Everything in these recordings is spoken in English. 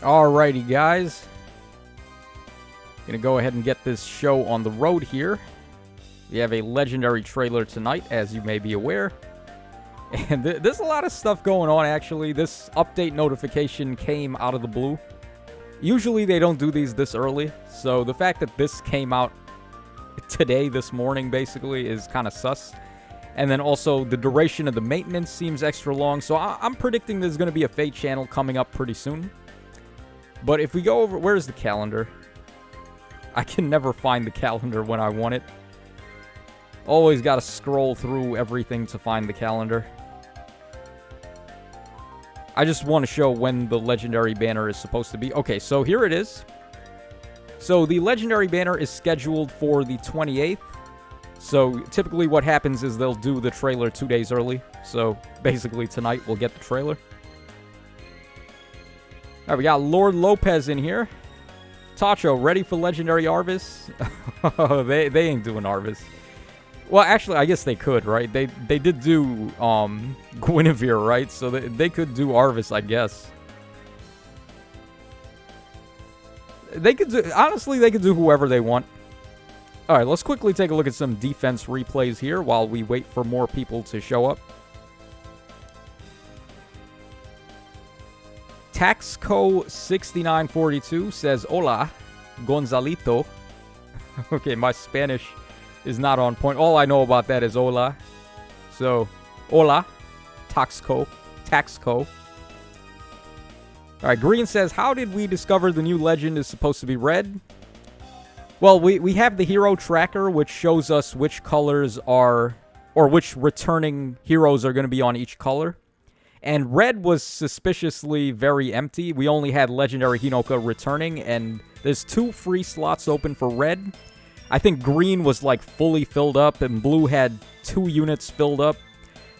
Alrighty, guys. Gonna go ahead and get this show on the road here. We have a legendary trailer tonight, as you may be aware. And there's a lot of stuff going on, actually. This update notification came out of the blue. Usually they don't do these this early, so the fact that this came out today, this morning, basically, is kind of sus. And then also, the duration of the maintenance seems extra long, so I'm predicting there's going to be a Fate channel coming up pretty soon. But if we go over... Where's the calendar? I can never find the calendar when I want it. Always got to scroll through everything to find the calendar. I just want to show when the legendary banner is supposed to be. Okay, so here it is. So the legendary banner is scheduled for the 28th. So typically what happens is they'll do the trailer 2 days early. So basically tonight we'll get the trailer. All right, we got Lord Lopez in here. Tacho, ready for Legendary Arvis? they ain't doing Arvis. Well, actually, I guess they could, right? They did do Guinevere, right? So they could do Arvis, I guess. They could do... Honestly, they could do whoever they want. All right, let's quickly take a look at some defense replays here while we wait for more people to show up. Taxco6942 says, Hola, Gonzalito. Okay, my Spanish is not on point. All I know about that is hola. So, hola, Taxco. All right, Green says, how did we discover the new legend is supposed to be red? Well, we have the hero tracker, which shows us which colors are, or which returning heroes are going to be on each color. And red was suspiciously very empty. We only had Legendary Hinoka returning, and there's 2 free slots open for red. I think green was like fully filled up, and blue had 2 units filled up.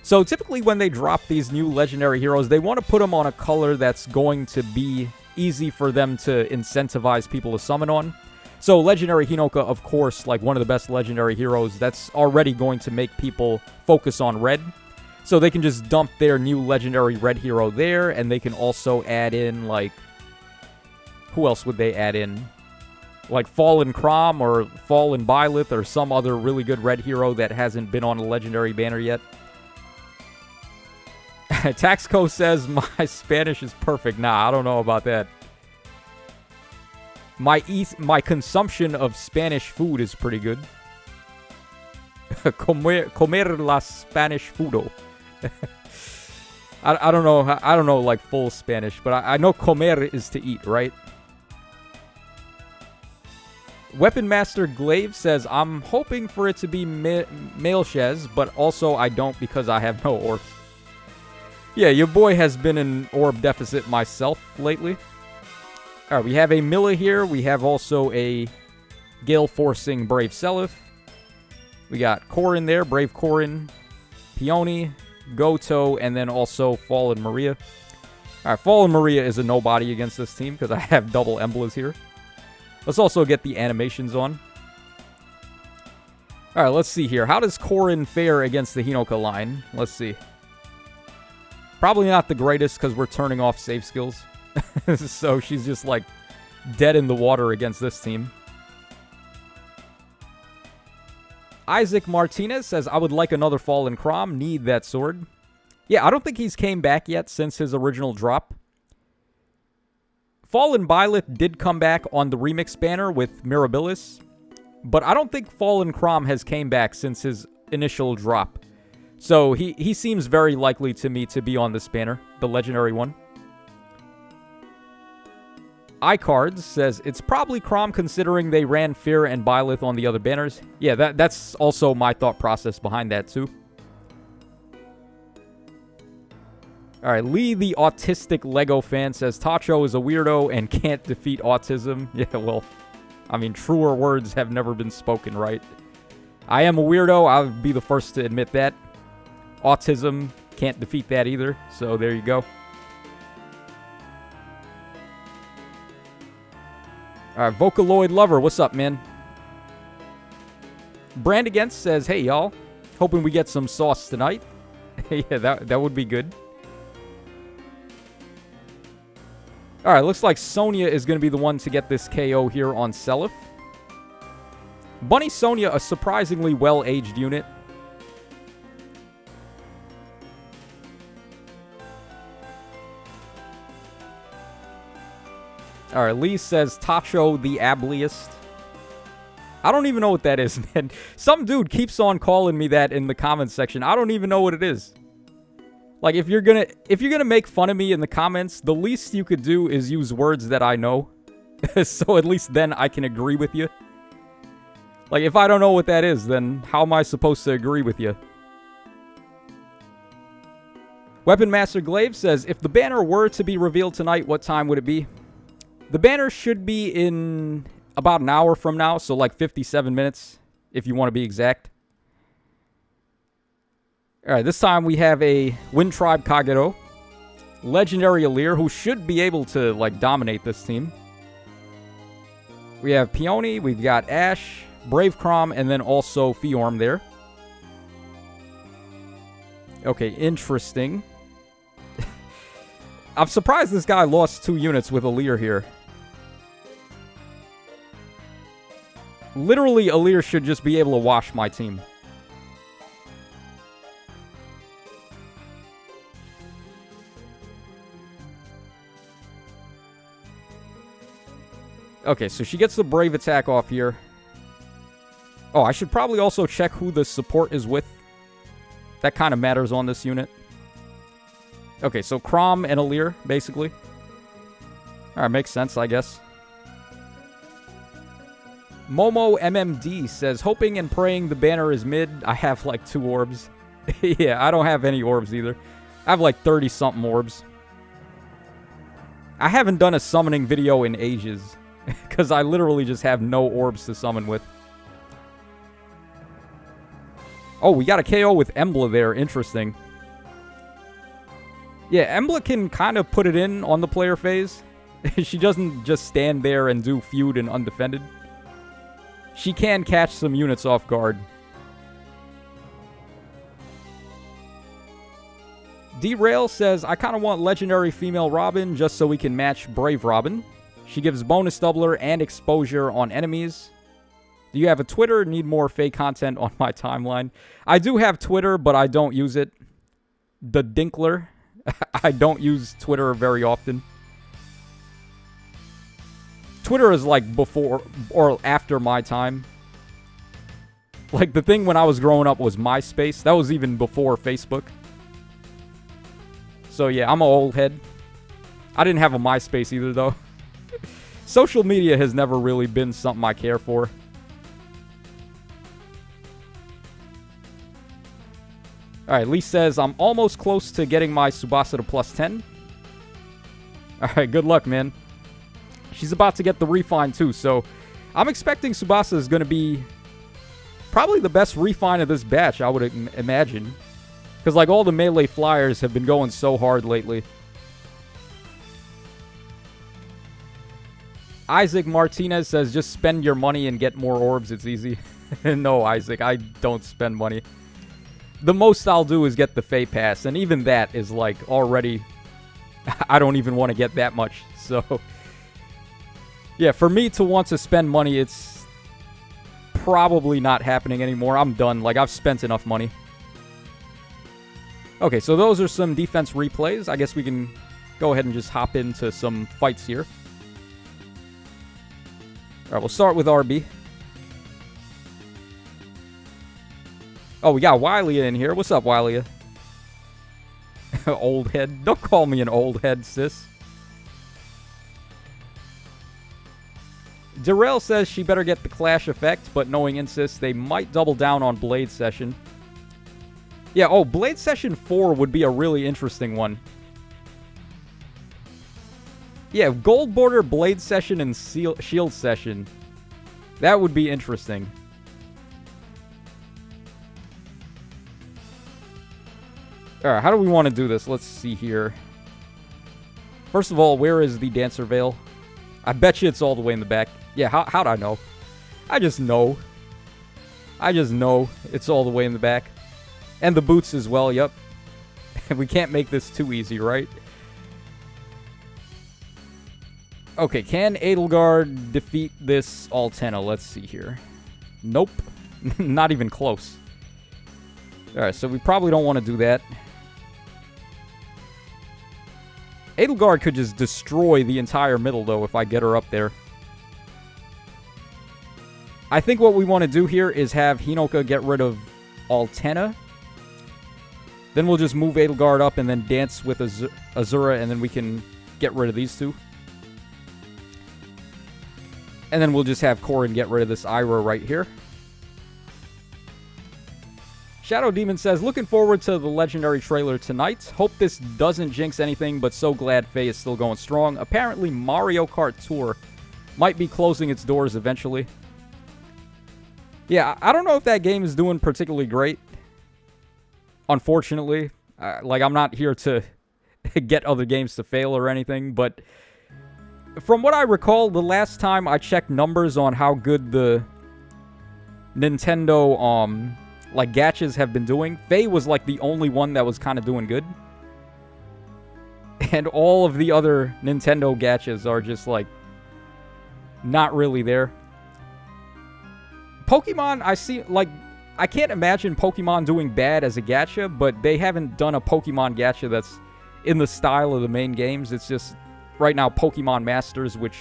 So typically when they drop these new legendary heroes, they want to put them on a color that's going to be easy for them to incentivize people to summon on. So Legendary Hinoka, of course, like one of the best legendary heroes, that's already going to make people focus on red. So they can just dump their new legendary red hero there, and they can also add in, like... Who else would they add in? Like Fallen Crom or Fallen Byleth or some other really good red hero that hasn't been on a legendary banner yet. Taxco says, my Spanish is perfect. Nah, I don't know about that. My consumption of Spanish food is pretty good. Comer la Spanish fudo. I don't know like full Spanish, but I know comer is to eat, right? Weapon Master Glaive says, I'm hoping for it to be Mailshez, but also I don't because I have no orbs. Yeah, your boy has been in orb deficit myself lately. Alright, we have a Milla here. We have also a Gale Forcing Brave Seliph. We got Corrin there, Brave Corrin, Peony, Goto, and then also Fallen Maria. Alright, Fallen Maria is a nobody against this team because I have double Emblas here. Let's also get the animations on. Alright, let's see here. How does Corrin fare against the Hinoka line? Let's see. Probably not the greatest because we're turning off save skills. So she's just like dead in the water against this team. Isaac Martinez says, I would like another Fallen Crom. Need that sword. Yeah, I don't think he's came back yet since his original drop. Fallen Byleth did come back on the remix banner with Mirabilis, but I don't think Fallen Crom has came back since his initial drop. So he seems very likely to me to be on this banner, the legendary one. iCards says, it's probably Crom considering they ran Fear and Byleth on the other banners. Yeah, that's also my thought process behind that too. Alright, Lee the autistic Lego fan says, Tacho is a weirdo and can't defeat autism. Yeah, well, I mean, truer words have never been spoken, right? I am a weirdo. I'll be the first to admit that. Autism can't defeat that either, so there you go. Alright, Vocaloid Lover, what's up, man? Brand Against says, hey, y'all. Hoping we get some sauce tonight. Yeah, that would be good. Alright, looks like Sonya is going to be the one to get this KO here on Seliph. Bunny Sonya, a surprisingly well-aged unit. Alright, Lee says Tacho the Abliest. I don't even know what that is, man. Some dude keeps on calling me that in the comments section. I don't even know what it is. Like, if you're gonna make fun of me in the comments, the least you could do is use words that I know. So at least then I can agree with you. Like, if I don't know what that is, then how am I supposed to agree with you? Weapon Master Glaive says, if the banner were to be revealed tonight, what time would it be? The banner should be in about an hour from now, so like 57 minutes, if you want to be exact. Alright, this time we have a Wind Tribe Kagero. Legendary Alir, who should be able to, like, dominate this team. We have Peony, we've got Ash, Brave Crom, and then also Fiorm there. Okay, interesting. I'm surprised this guy lost 2 units with Alir here. Literally, Alir should just be able to wash my team. Okay, so she gets the Brave attack off here. Oh, I should probably also check who the support is with. That kind of matters on this unit. Okay, so Crom and Alir, basically. Alright, makes sense, I guess. Momo MMD says, hoping and praying the banner is mid. I have like 2 orbs. Yeah, I don't have any orbs either. I have like 30-something orbs. I haven't done a summoning video in ages. Because I literally just have no orbs to summon with. Oh, we got a KO with Emblem there. Interesting. Yeah, Emblem can kind of put it in on the player phase. She doesn't just stand there and do feud and undefended. She can catch some units off guard. Derail says, I kind of want legendary female Robin just so we can match Brave Robin. She gives bonus doubler and exposure on enemies. Do you have a Twitter? Need more fake content on my timeline. I do have Twitter, but I don't use it. The Dinkler. I don't use Twitter very often. Twitter is like before or after my time. Like the thing when I was growing up was MySpace. That was even before Facebook. So yeah, I'm an old head. I didn't have a MySpace either though. Social media has never really been something I care for. Alright, Lee says, I'm almost close to getting my Tsubasa to plus 10. Alright, good luck, man. She's about to get the refine too, so I'm expecting Tsubasa is going to be probably the best refine of this batch, I would imagine. Because, like, all the melee flyers have been going so hard lately. Isaac Martinez says, just spend your money and get more orbs. It's easy. No, Isaac, I don't spend money. The most I'll do is get the Fey Pass, and even that is, like, already... I don't even want to get that much, so... Yeah, for me to want to spend money, it's probably not happening anymore. I'm done. Like, I've spent enough money. Okay, so those are some defense replays. I guess we can go ahead and just hop into some fights here. Alright, we'll start with RB. Oh, we got Wylia in here. What's up, Wylia? Old head. Don't call me an old head, sis. Darrell says she better get the Clash effect, but knowing insists they might double down on Blade Session. Yeah, oh, Blade Session 4 would be a really interesting one. Yeah, Gold Border, Blade Session, and Shield Session. That would be interesting. Alright, how do we want to do this? Let's see here. First of all, where is the Dancer Veil? I bet you it's all the way in the back. Yeah, how'd I know? I just know. I just know it's all the way in the back. And the boots as well, yep. We can't make this too easy, right? Okay, can Edelgard defeat this Altena? Let's see here. Nope. Not even close. Alright, so we probably don't want to do that. Edelgard could just destroy the entire middle, though, if I get her up there. I think what we want to do here is have Hinoka get rid of Altena. Then we'll just move Edelgard up and then dance with Azura, and then we can get rid of these two. And then we'll just have Corrin get rid of this Ira right here. Shadow Demon says, looking forward to the legendary trailer tonight. Hope this doesn't jinx anything, but so glad Faye is still going strong. Apparently, Mario Kart Tour might be closing its doors eventually. Yeah, I don't know if that game is doing particularly great. Unfortunately. Like, I'm not here to get other games to fail or anything, but from what I recall, the last time I checked numbers on how good the Nintendo, like, gachas have been doing, Faye was, like, the only one that was kind of doing good. And all of the other Nintendo gachas are just, like, not really there. Pokemon, I see, like, I can't imagine Pokemon doing bad as a gacha, but they haven't done a Pokemon gacha that's in the style of the main games. It's just, right now, Pokemon Masters, which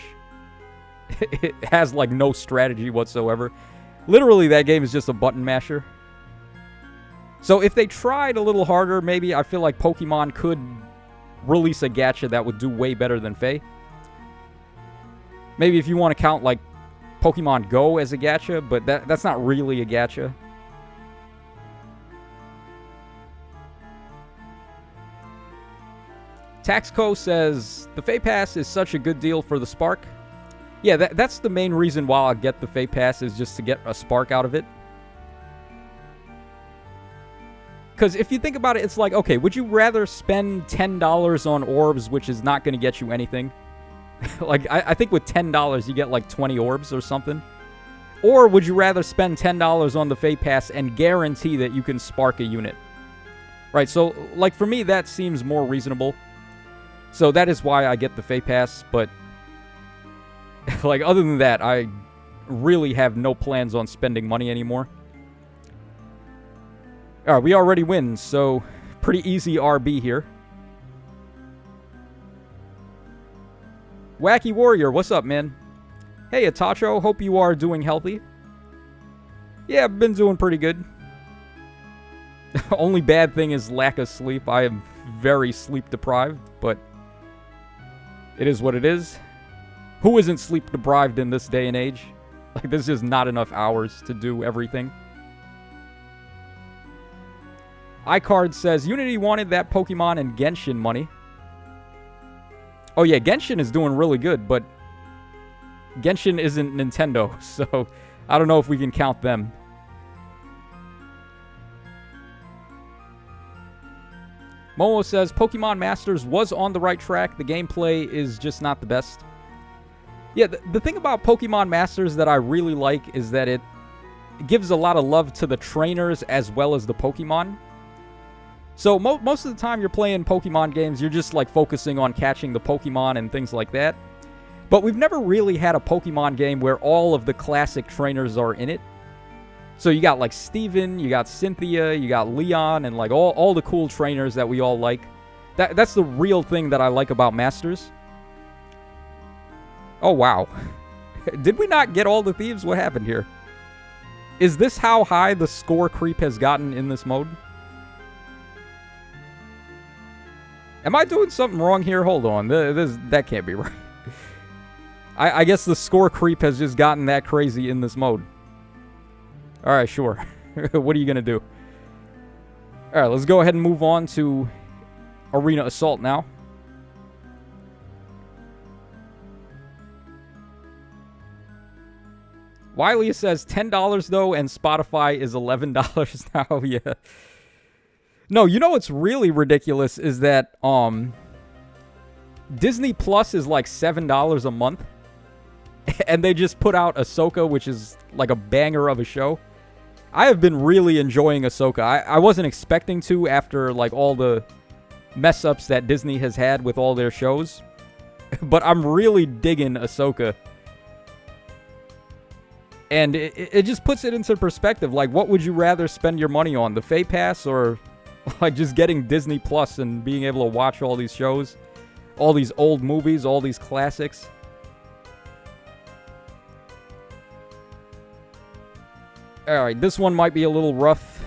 it has, like, no strategy whatsoever. Literally, that game is just a button masher. So if they tried a little harder, maybe I feel like Pokemon could release a gacha that would do way better than Faye. Maybe if you want to count, like, Pokemon Go as a gacha, but that's not really a gacha. Taxco says, the Fae Pass is such a good deal for the Spark. Yeah, that's the main reason why I get the Fae Pass, is just to get a Spark out of it. Because if you think about it, it's like, okay, would you rather spend $10 on orbs, which is not going to get you anything? Like, I think with $10, you get like 20 orbs or something. Or would you rather spend $10 on the Fae Pass and guarantee that you can spark a unit? Right, so, like, for me, that seems more reasonable. So that is why I get the Fae Pass, but, like, other than that, I really have no plans on spending money anymore. Alright, we already win, so pretty easy RB here. Wacky Warrior, what's up, man? Hey, Atacho, hope you are doing healthy. Yeah, I've been doing pretty good. Only bad thing is lack of sleep. I am very sleep deprived, but it is what it is. Who isn't sleep deprived in this day and age? Like, there's just not enough hours to do everything. iCard says, Unity wanted that Pokemon and Genshin money. Oh yeah, Genshin is doing really good, but Genshin isn't Nintendo, so I don't know if we can count them. Momo says, Pokemon Masters was on the right track. The gameplay is just not the best. Yeah, the thing about Pokemon Masters that I really like is that it gives a lot of love to the trainers as well as the Pokemon. So most of the time you're playing Pokemon games, you're just like focusing on catching the Pokemon and things like that. But we've never really had a Pokemon game where all of the classic trainers are in it. So you got like Steven, you got Cynthia, you got Leon, and like all the cool trainers that we all like. That's the real thing that I like about Masters. Oh wow. Did we not get all the thieves? What happened here? Is this how high the score creep has gotten in this mode? Am I doing something wrong here? Hold on. That can't be right. I guess the score creep has just gotten that crazy in this mode. Alright, sure. What are you going to do? Alright, let's go ahead and move on to Arena Assault now. Wiley says $10 though, and Spotify is $11 now. Yeah. No, you know what's really ridiculous is that Disney Plus is like $7 a month. And they just put out Ahsoka, which is like a banger of a show. I have been really enjoying Ahsoka. I wasn't expecting to after like all the mess ups that Disney has had with all their shows. But I'm really digging Ahsoka. And it just puts it into perspective. Like, what would you rather spend your money on? The Fay Pass or, like, just getting Disney Plus and being able to watch all these shows? All these old movies, all these classics? Alright, this one might be a little rough.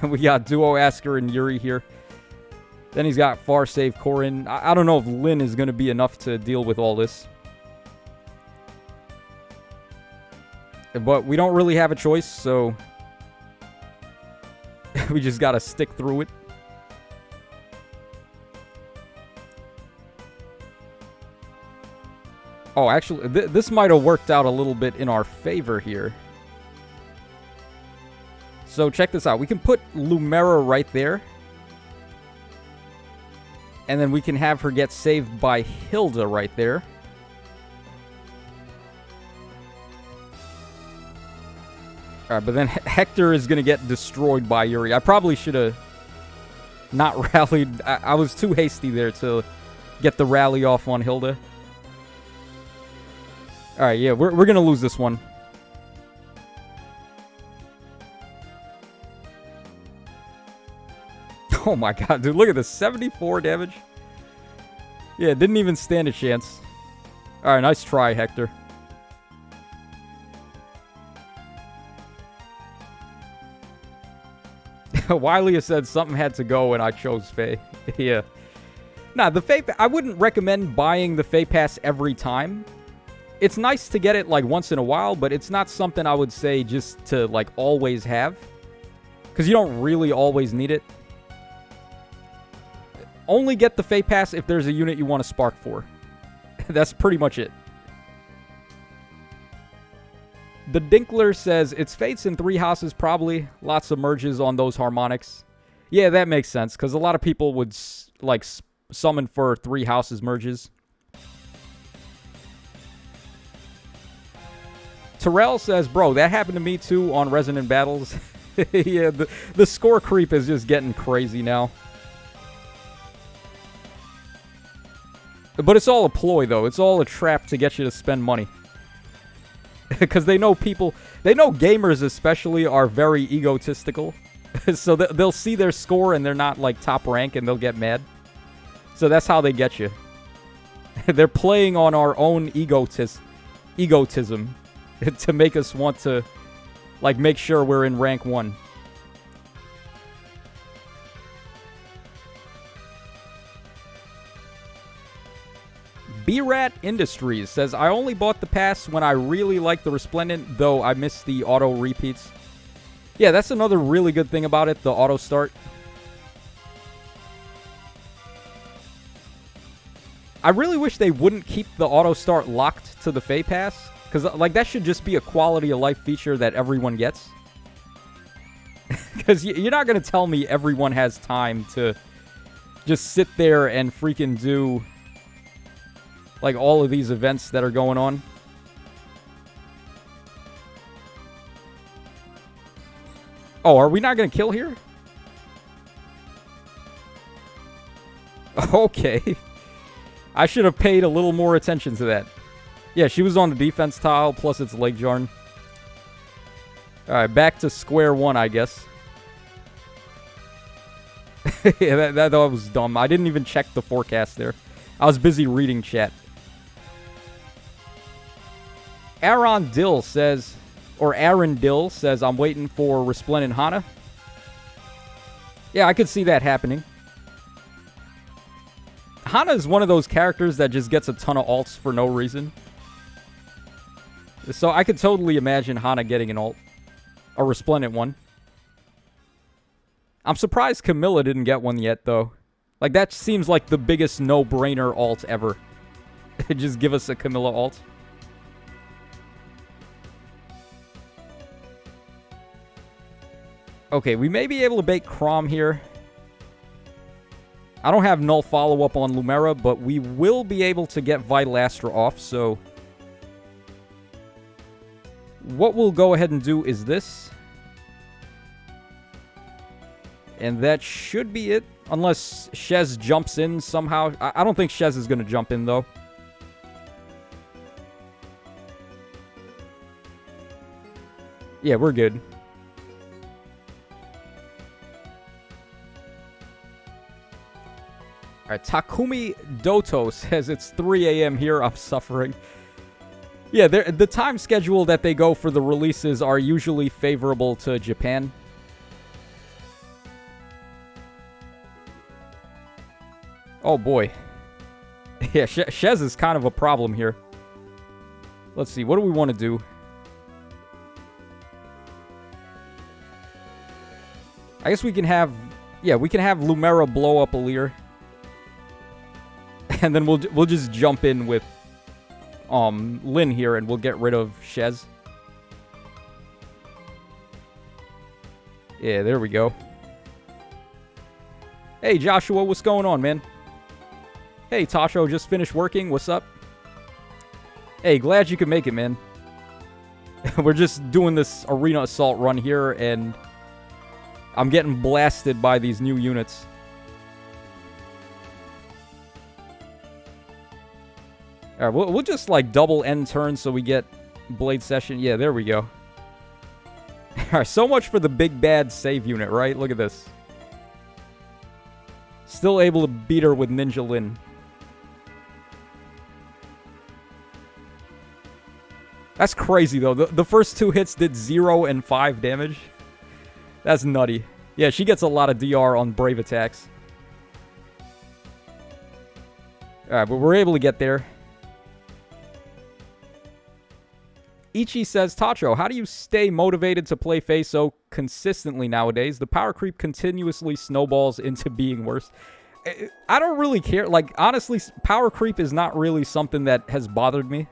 We got Duo Asker and Yuri here. Then he's got Far Save Corrin. I don't know if Lin is going to be enough to deal with all this. But we don't really have a choice, so we just got to stick through it. Oh, actually, this might have worked out a little bit in our favor here. So check this out. We can put Lumera right there. And then we can have her get saved by Hilda right there. Alright, but then Hector is going to get destroyed by Yuri. I probably should have not rallied. I was too hasty there to get the rally off on Hilda. Alright, yeah, we're going to lose this one. Oh my god, dude, look at this. 74 damage. Yeah, didn't even stand a chance. Alright, nice try, Hector. Wiley said something had to go and I chose Faye. Yeah. Nah, the Faye... I wouldn't recommend buying the Faye Pass every time. It's nice to get it, like, once in a while, but it's not something I would say just to, like, always have. Because you don't really always need it. Only get the Faye Pass if there's a unit you want to spark for. That's pretty much it. The Dinkler says, it's Fates in 3 houses probably. Lots of merges on those harmonics. Yeah, that makes sense, because a lot of people would, like, summon for 3 houses merges. Terrell says, bro, that happened to me too on Resonant Battles. Yeah, the score creep is just getting crazy now. But it's all a ploy, though. It's all a trap to get you to spend money. Because they know people... They know gamers, especially, are very egotistical. So they'll see their score and they're not, like, top rank and they'll get mad. So that's how they get you. They're playing on our own egotism. To make us want to, like, make sure we're in rank 1. B-Rat Industries says, I only bought the pass when I really liked the Resplendent, though I missed the auto repeats. Yeah, that's another really good thing about it, the auto start. I really wish they wouldn't keep the auto start locked to the Fae Pass, because, like, that should just be a quality of life feature that everyone gets. Because you're not going to tell me everyone has time to just sit there and freaking do... like, all of these events that are going on. Oh, are we not going to kill here? Okay. I should have paid a little more attention to that. Yeah, she was on the defense tile, plus it's Lake Jarn. Alright, back to square one, I guess. Yeah, that was dumb. I didn't even check the forecast there. I was busy reading chat. Aaron Dill says, I'm waiting for Resplendent Hana. Yeah, I could see that happening. Hana is one of those characters that just gets a ton of alts for no reason. So I could totally imagine Hana getting an alt. A Resplendent one. I'm surprised Camilla didn't get one yet, though. Like, that seems like the biggest no-brainer alt ever. Just give us a Camilla alt. Okay, we may be able to bait Crom here. I don't have null follow-up on Lumera, but we will be able to get Vital Astra off, so... what we'll go ahead and do is this. And that should be it. Unless Shez jumps in somehow. I don't think Shez is going to jump in, though. Yeah, we're good. Alright, Takumi Doto says it's 3 a.m. here. I'm suffering. Yeah, the time schedule that they go for the releases are usually favorable to Japan. Oh, boy. Yeah, Shez is kind of a problem here. Let's see. What do we want to do? I guess we can have... Yeah, we can have Lumera blow up a Leer. And then we'll just jump in with Lin here, and we'll get rid of Shez. Yeah, there we go. Hey, Joshua, what's going on, man? Hey, Tasho, just finished working. What's up? Hey, glad you could make it, man. We're just doing this arena assault run here, and I'm getting blasted by these new units. Alright, we'll just, like, double end turn so we get Blade Session. Yeah, there we go. Alright, so much for the big bad save unit, right? Look at this. Still able to beat her with Ninja Lin. That's crazy, though. The first 2 hits did 0 and 5 damage. That's nutty. Yeah, she gets a lot of DR on Brave attacks. Alright, but we're able to get there. Ichi says, Tacho, how do you stay motivated to play Faye so consistently nowadays? The power creep continuously snowballs into being worse. I don't really care. Like, honestly, power creep is not really something that has bothered me.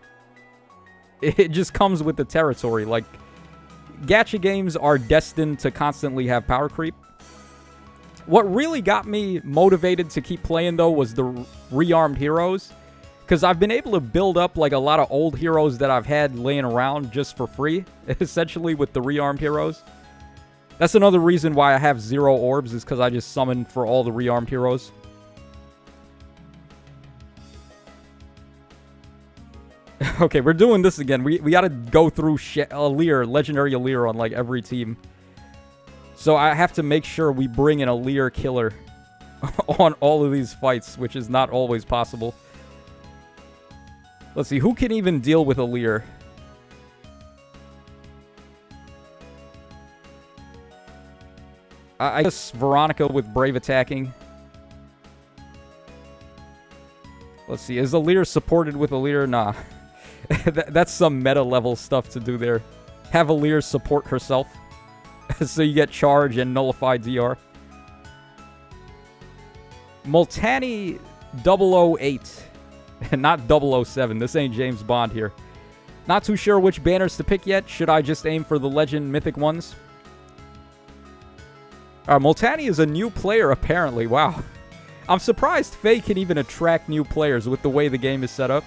It just comes with the territory. Like, gacha games are destined to constantly have power creep. What really got me motivated to keep playing, though, was the rearmed heroes. Because I've been able to build up, like, a lot of old heroes that I've had laying around just for free, essentially, with the rearmed heroes. That's another reason why I have 0 orbs, is because I just summoned for all the rearmed heroes. Okay, we're doing this again. We gotta go through Leer, Legendary Leer on, like, every team. So I have to make sure we bring in a Leer killer on all of these fights, which is not always possible. Let's see, who can even deal with a Leer? I guess Veronica with Brave attacking. Let's see, is a Leer supported with a Leer? Nah. That's some meta level stuff to do there. Have a Leer support herself. So you get charge and nullify DR. Multani 008. Not 007. This ain't James Bond here. Not too sure which banners to pick yet. Should I just aim for the Legend Mythic ones? Multani is a new player, apparently. Wow. I'm surprised Faye can even attract new players with the way the game is set up.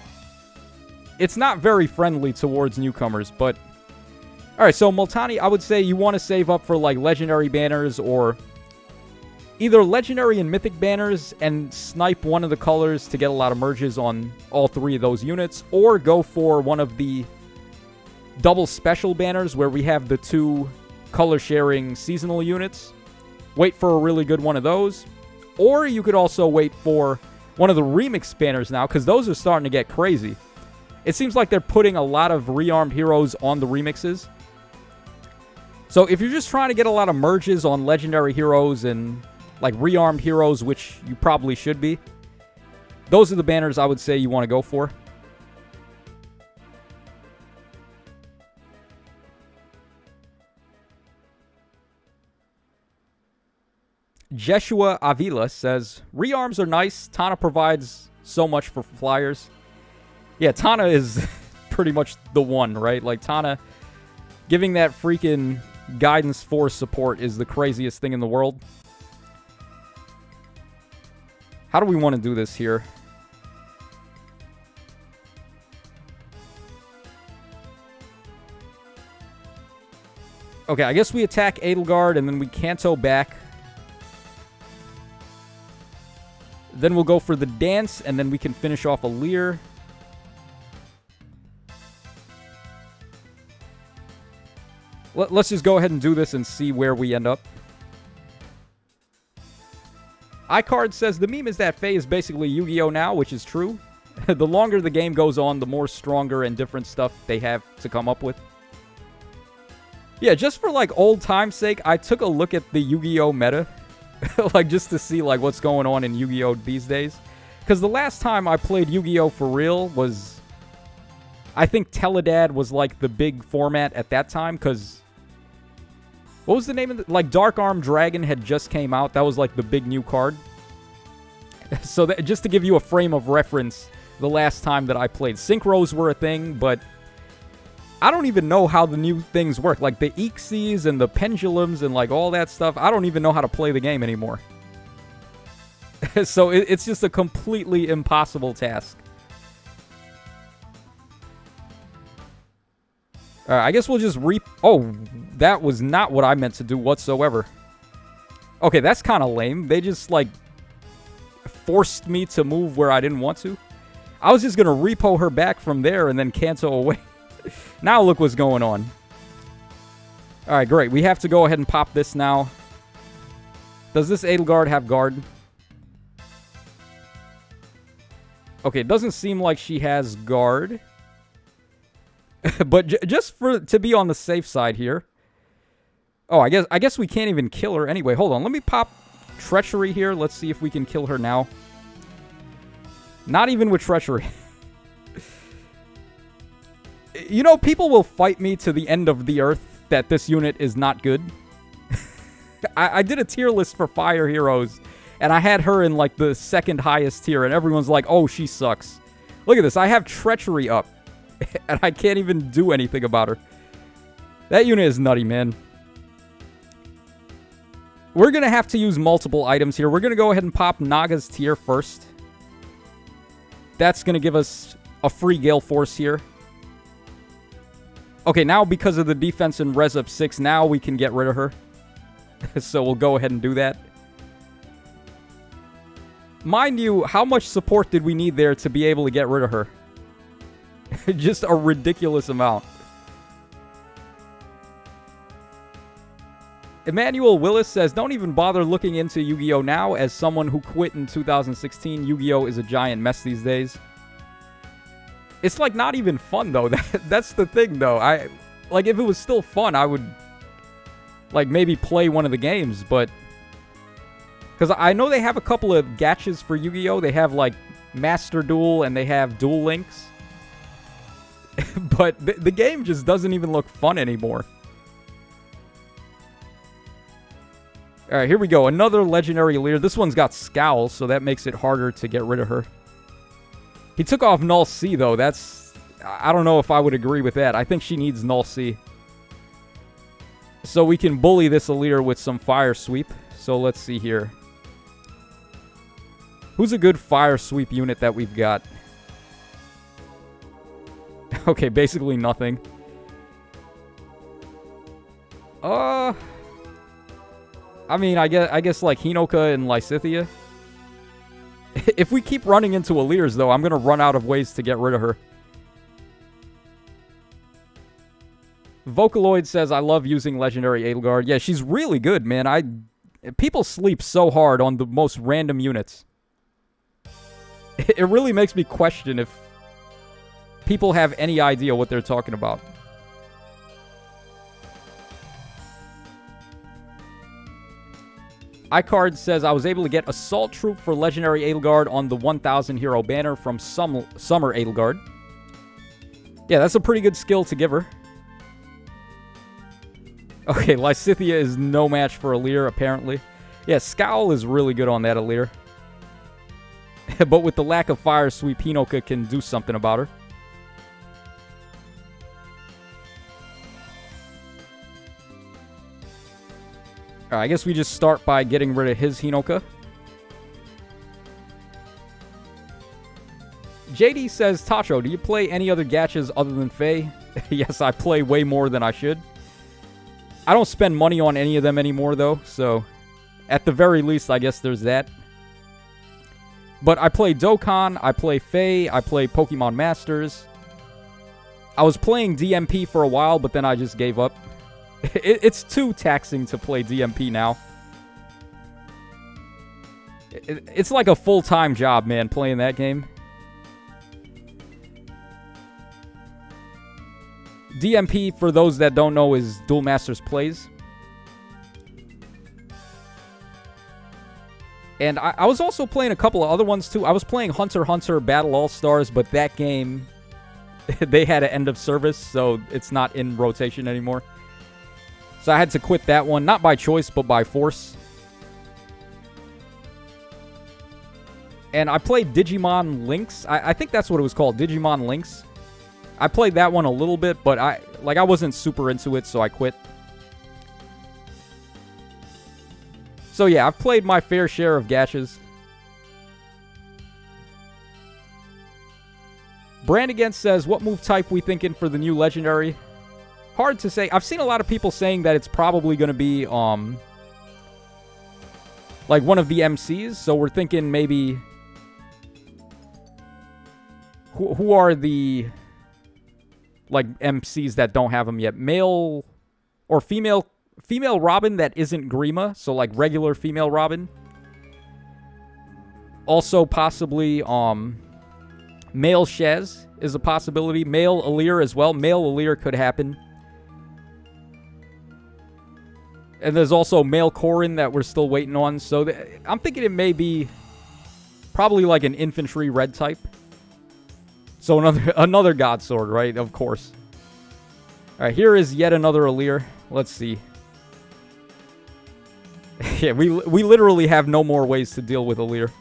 It's not very friendly towards newcomers, but... Alright, so Multani, I would say you want to save up for, like, Legendary banners or... either Legendary and Mythic banners and snipe one of the colors to get a lot of merges on all 3 of those units, or go for one of the double special banners where we have the 2 color-sharing seasonal units. Wait for a really good one of those. Or you could also wait for one of the remix banners now, because those are starting to get crazy. It seems like they're putting a lot of rearmed heroes on the remixes. So if you're just trying to get a lot of merges on Legendary heroes and... like, rearmed heroes, which you probably should be. Those are the banners I would say you want to go for. Jeshua Avila says, rearms are nice. Tana provides so much for flyers. Yeah, Tana is pretty much the one, right? Like, Tana giving that freaking Guidance 4 support is the craziest thing in the world. How do we want to do this here? Okay, I guess we attack Edelgard and then we Kanto back. Then we'll go for the dance, and then we can finish off a Leer. Let's just go ahead and do this and see where we end up. iCard says, the meme is that Faye is basically Yu-Gi-Oh! Now, which is true. The longer the game goes on, the more stronger and different stuff they have to come up with. Yeah, just for, like, old time's sake, I took a look at the Yu-Gi-Oh! Meta. Like, just to see, like, what's going on in Yu-Gi-Oh! These days. Because the last time I played Yu-Gi-Oh! For real was... I think Teledad was, like, the big format at that time, because... What was the name of it? Like, Dark Arm Dragon had just came out. That was, like, the big new card. So, just to give you a frame of reference, the last time that I played. Synchros were a thing, but... I don't even know how the new things work. Like, the Ixies and the Pendulums and, like, all that stuff. I don't even know how to play the game anymore. So, it's just a completely impossible task. I guess we'll just Oh, that was not what I meant to do whatsoever. Okay, that's kind of lame. They just, like, forced me to move where I didn't want to. I was just going to repo her back from there and then cancel away. Now look what's going on. Alright, great. We have to go ahead and pop this now. Does this Edelgard have guard? Okay, it doesn't seem like she has guard. But just to be on the safe side here. Oh, I guess we can't even kill her anyway. Hold on, let me pop Treachery here. Let's see if we can kill her now. Not even with Treachery. You know, people will fight me to the end of the earth that this unit is not good. I did a tier list for Fire Heroes, and I had her in, like, the second highest tier, and everyone's like, oh, she sucks. Look at this. I have Treachery up, and I can't even do anything about her. That unit is nutty, man. We're going to have to use multiple items here. We're going to go ahead and pop Naga's tier first. That's going to give us a free Gale Force here. Okay, now because of the defense and res up 6, now we can get rid of her. So we'll go ahead and do that. Mind you, how much support did we need there to be able to get rid of her? Just a ridiculous amount. Emmanuel Willis says, don't even bother looking into Yu-Gi-Oh! Now. As someone who quit in 2016, Yu-Gi-Oh! Is a giant mess these days. It's, like, not even fun, though. That's the thing, though. Like, if it was still fun, I would, like, maybe play one of the games, but... Because I know they have a couple of gachas for Yu-Gi-Oh! They have, like, Master Duel, and they have Duel Links. But the game just doesn't even look fun anymore. Alright, here we go. Another Legendary Leer. This one's got Scowl, so that makes it harder to get rid of her. He took off Null C, though. That's... I don't know if I would agree with that. I think she needs Null C. So we can bully this Aleer with some Fire Sweep. So let's see here. Who's a good Fire Sweep unit that we've got? Okay, basically nothing. I mean, I guess like Hinoka and Lysithea. If we keep running into Aleers, though, I'm going to run out of ways to get rid of her. Vocaloid says, I love using Legendary Edelgard. Yeah, she's really good, man. People sleep so hard on the most random units. It really makes me question if people have any idea what they're talking about. iCard says, I was able to get Assault Troop for Legendary Edelgard on the 1000 hero banner from Summer Edelgard. Yeah, that's a pretty good skill to give her. Okay, Lysithea is no match for Aleer, apparently. Yeah, Scowl is really good on that Aleer. But with the lack of Fire Sweep, Hinoka can do something about her. Alright, I guess we just start by getting rid of his Hinoka. JD says, Tacho, do you play any other gachas other than Faye? Yes, I play way more than I should. I don't spend money on any of them anymore, though, so at the very least, I guess there's that. But I play Dokkan, I play Fae, I play Pokemon Masters. I was playing DMP for a while, but then I just gave up. It's too taxing to play DMP now. It's like a full-time job, man, playing that game. DMP, for those that don't know, is Duel Masters Plays. And I was also playing a couple of other ones, too. I was playing Hunter x Hunter Battle All-Stars, but that game, they had an end of service, so it's not in rotation anymore. So I had to quit that one, not by choice, but by force. And I played Digimon Lynx. I think that's what it was called, Digimon Lynx. I played that one a little bit, but I wasn't super into it, so I quit. So yeah, I've played my fair share of gachas. Brandigan says, what move type we thinking for the new legendary? Hard to say. I've seen a lot of people saying that it's probably going to be like one of the MCs, so we're thinking maybe who are the like MCs that don't have them yet? Male or female Robin that isn't Grima, so like regular female Robin. Also possibly male Shez is a possibility. Male Alear as well. Male Alear could happen. And there's also male Corrin that we're still waiting on. So I'm thinking it may be probably like an infantry red type. So another God Sword, right? Of course. All right, here is yet another Alear. Let's see. Yeah, we literally have no more ways to deal with Alear.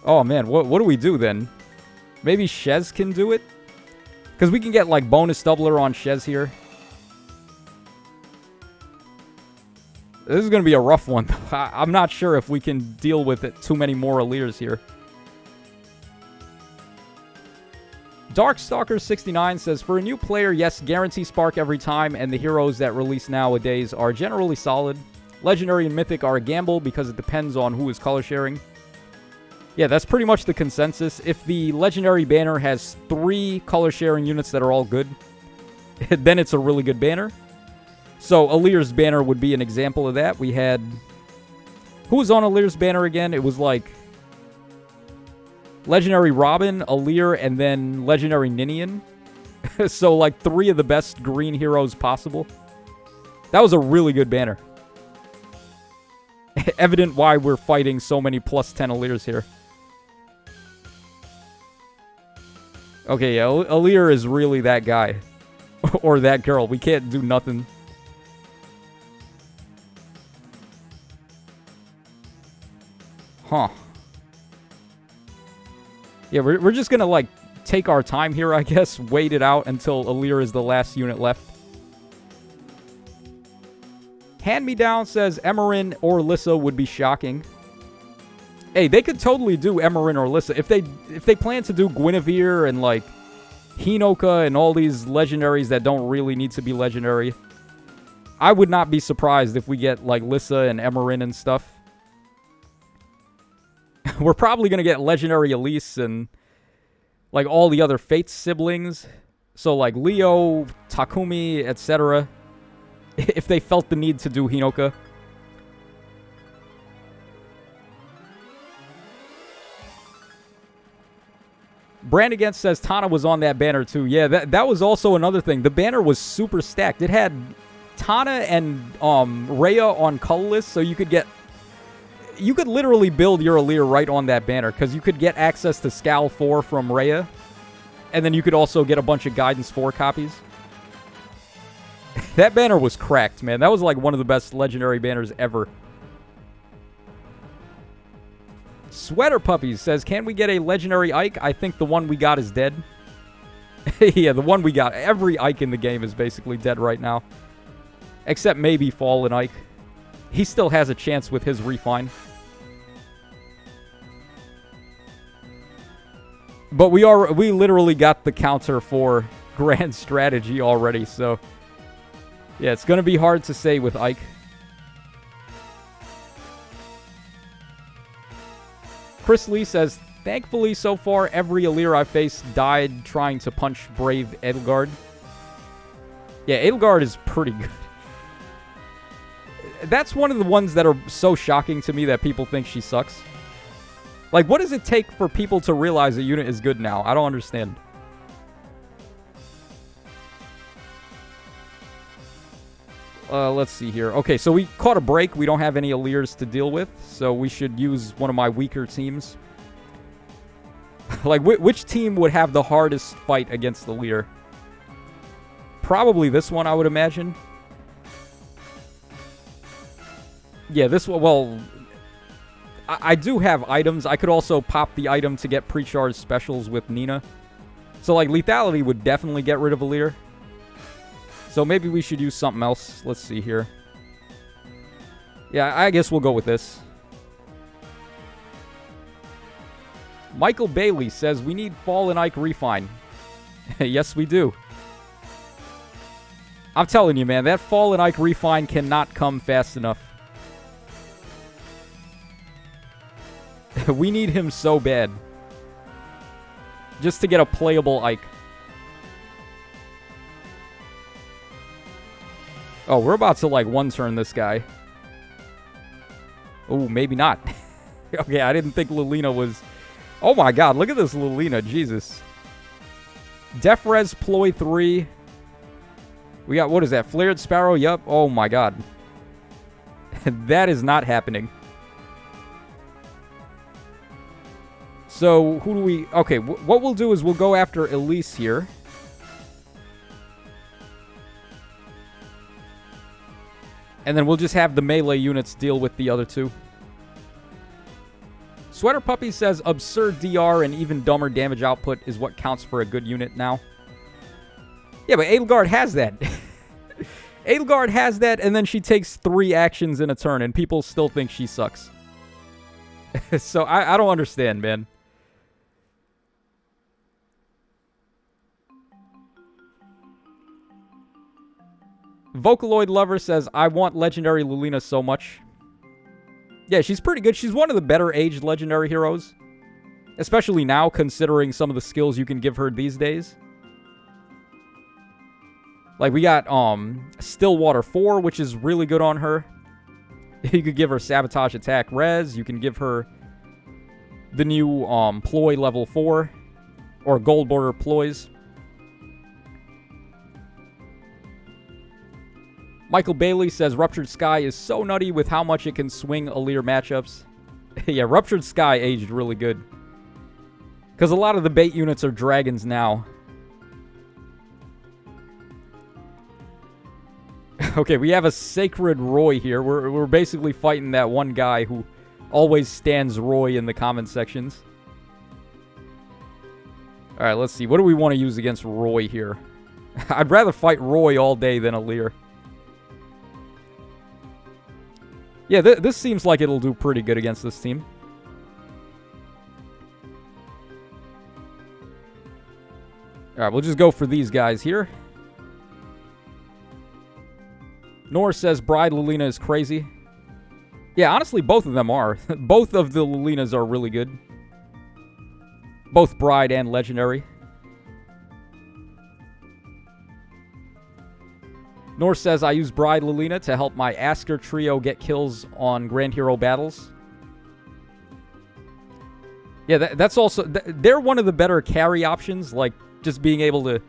Oh man, what do we do then? Maybe Shez can do it? Because we can get like bonus doubler on Shez here. This is going to be a rough one. I'm not sure if we can deal with it. Too many more Alears here. Darkstalker69 says, for a new player, yes, guarantee spark every time, and the heroes that release nowadays are generally solid. Legendary and Mythic are a gamble because it depends on who is color sharing. Yeah, that's pretty much the consensus. If the Legendary banner has 3 color sharing units that are all good, then it's a really good banner. So Alear's banner would be an example of that. We had... Who was on Alear's banner again? It was like... Legendary Robin, Alear, and then Legendary Ninian. So like 3 of the best green heroes possible. That was a really good banner. Evident why we're fighting so many plus 10 Alears here. Okay, yeah, Alear is really that guy. Or that girl. We can't do nothing. Huh. Yeah, we're just gonna, like, take our time here, I guess. Wait it out until Alear is the last unit left. Hand Me Down says Emerin or Lissa would be shocking. Hey, they could totally do Emerin or Lissa. If they plan to do Guinevere and, like, Hinoka and all these legendaries that don't really need to be legendary, I would not be surprised if we get, like, Lissa and Emerin and stuff. We're probably going to get Legendary Elise and, like, all the other Fates siblings. So, like, Leo, Takumi, etc. If they felt the need to do Hinoka. Brandigan says Tana was on that banner, too. Yeah, that was also another thing. The banner was super stacked. It had Tana and Rhea on colorless, so you could get... You could literally build your Alear right on that banner, because you could get access to Scal 4 from Rhea, and then you could also get a bunch of Guidance 4 copies. That banner was cracked, man. That was like one of the best legendary banners ever. Sweater Puppies says, can we get a legendary Ike? I think the one we got is dead. Yeah, the one we got. Every Ike in the game is basically dead right now. Except maybe Fallen Ike. He still has a chance with his refine. But we literally got the counter for Grand Strategy already, so... Yeah, it's going to be hard to say with Ike. Chris Lee says, thankfully, so far, every Aleer I've faced died trying to punch Brave Edelgard. Yeah, Edelgard is pretty good. That's one of the ones that are so shocking to me that people think she sucks. Like, what does it take for people to realize a unit is good now? I don't understand. Let's see here. Okay, so we caught a break. We don't have any Aleers to deal with, so we should use one of my weaker teams. Like, which team would have the hardest fight against the Aleer? Probably this one, I would imagine. Yeah, this one, well, I do have items. I could also pop the item to get pre-charged specials with Nina. So, like, lethality would definitely get rid of Aleer. So maybe we should use something else. Let's see here. Yeah, I guess we'll go with this. Michael Bailey says, we need Fallen Ike Refine. Yes, we do. I'm telling you, man, that Fallen Ike Refine cannot come fast enough. We need him so bad. Just to get a playable Ike. Oh, we're about to, like, one-turn this guy. Oh, maybe not. Okay, I didn't think Lilina was... Oh, my God. Look at this Lilina. Jesus. Defres Ploy 3. We got, what is that? Flared Sparrow? Yup. Oh, my God. That is not happening. So, who do we... Okay, what we'll do is we'll go after Elise here. And then we'll just have the melee units deal with the other two. Sweater Puppy says, absurd DR and even dumber damage output is what counts for a good unit now. Yeah, but Edelgard has that. Edelgard has that, and then she takes 3 actions in a turn, and people still think she sucks. So, I don't understand, man. Vocaloid Lover says, I want Legendary Lilina so much. Yeah, she's pretty good. She's one of the better aged Legendary heroes. Especially now, considering some of the skills you can give her these days. Like, we got Stillwater 4, which is really good on her. You could give her Sabotage Attack Res. You can give her the new Ploy level 4. Or Gold Border Ploys. Michael Bailey says, Ruptured Sky is so nutty with how much it can swing Aleer matchups. Yeah, Ruptured Sky aged really good. Because a lot of the bait units are dragons now. Okay, we have a Sacred Roy here. We're basically fighting that one guy who always stands Roy in the comment sections. Alright, let's see. What do we want to use against Roy here? I'd rather fight Roy all day than Aleer. Yeah, this seems like it'll do pretty good against this team. Alright, we'll just go for these guys here. Nor says Bride Lilina is crazy. Yeah, honestly, both of them are. Both of the Lilinas are really good. Both Bride and Legendary. Nor says, I use Bride Lilina to help my Asker trio get kills on Grand Hero battles. Yeah, that's also... They're one of the better carry options, like just being able to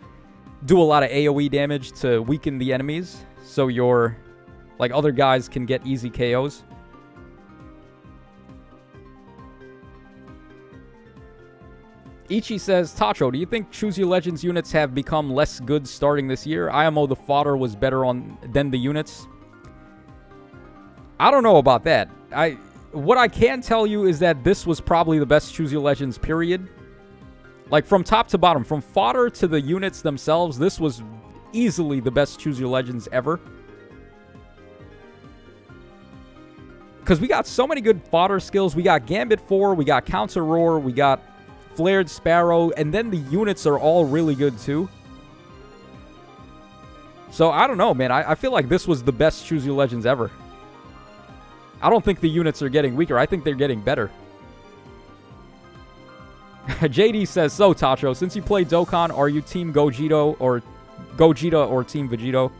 do a lot of AoE damage to weaken the enemies, so your like other guys can get easy KOs. Ichi says, Tacho, do you think Choose Your Legends units have become less good starting this year? IMO the fodder was better than the units. I don't know about that. What I can tell you is that this was probably the best Choose Your Legends period. Like, from top to bottom, from fodder to the units themselves, this was easily the best Choose Your Legends ever. Because we got so many good fodder skills. We got Gambit 4, we got Counter Roar, we got Flared Sparrow, and then the units are all really good too. So, I don't know, man. I feel like this was the best Choose Your Legends ever. I don't think the units are getting weaker. I think they're getting better. JD says, so, Tacho, since you play Dokkan, are you Team Gogeta or Team Vegito?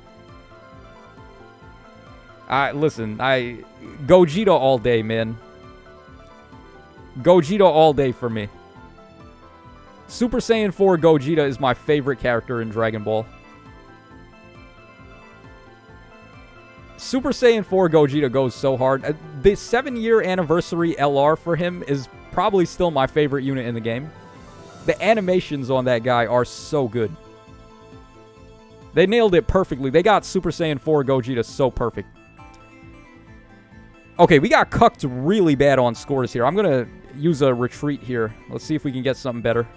Listen, Gogeta all day, man. Gogeta all day for me. Super Saiyan 4 Gogeta is my favorite character in Dragon Ball. Super Saiyan 4 Gogeta goes so hard. The 7-year anniversary LR for him is probably still my favorite unit in the game. The animations on that guy are so good. They nailed it perfectly. They got Super Saiyan 4 Gogeta so perfect. Okay, we got cucked really bad on scores here. I'm going to use a retreat here. Let's see if we can get something better.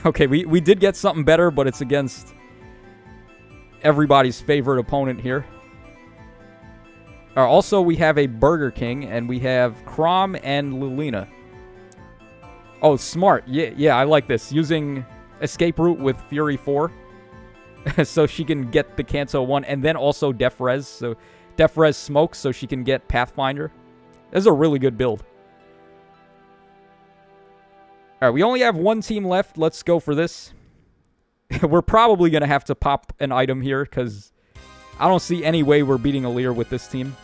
Okay, we did get something better, but it's against everybody's favorite opponent here. Also, we have a Burger King, and we have Crom and Lilina. Oh, smart. Yeah, I like this. Using Escape Route with Fury 4. So she can get the Kanto 1, and then also Def Res. So Def Res smokes, so she can get Pathfinder. This is a really good build. Alright, we only have one team left. Let's go for this. We're probably going to have to pop an item here, because I don't see any way we're beating Alear with this team.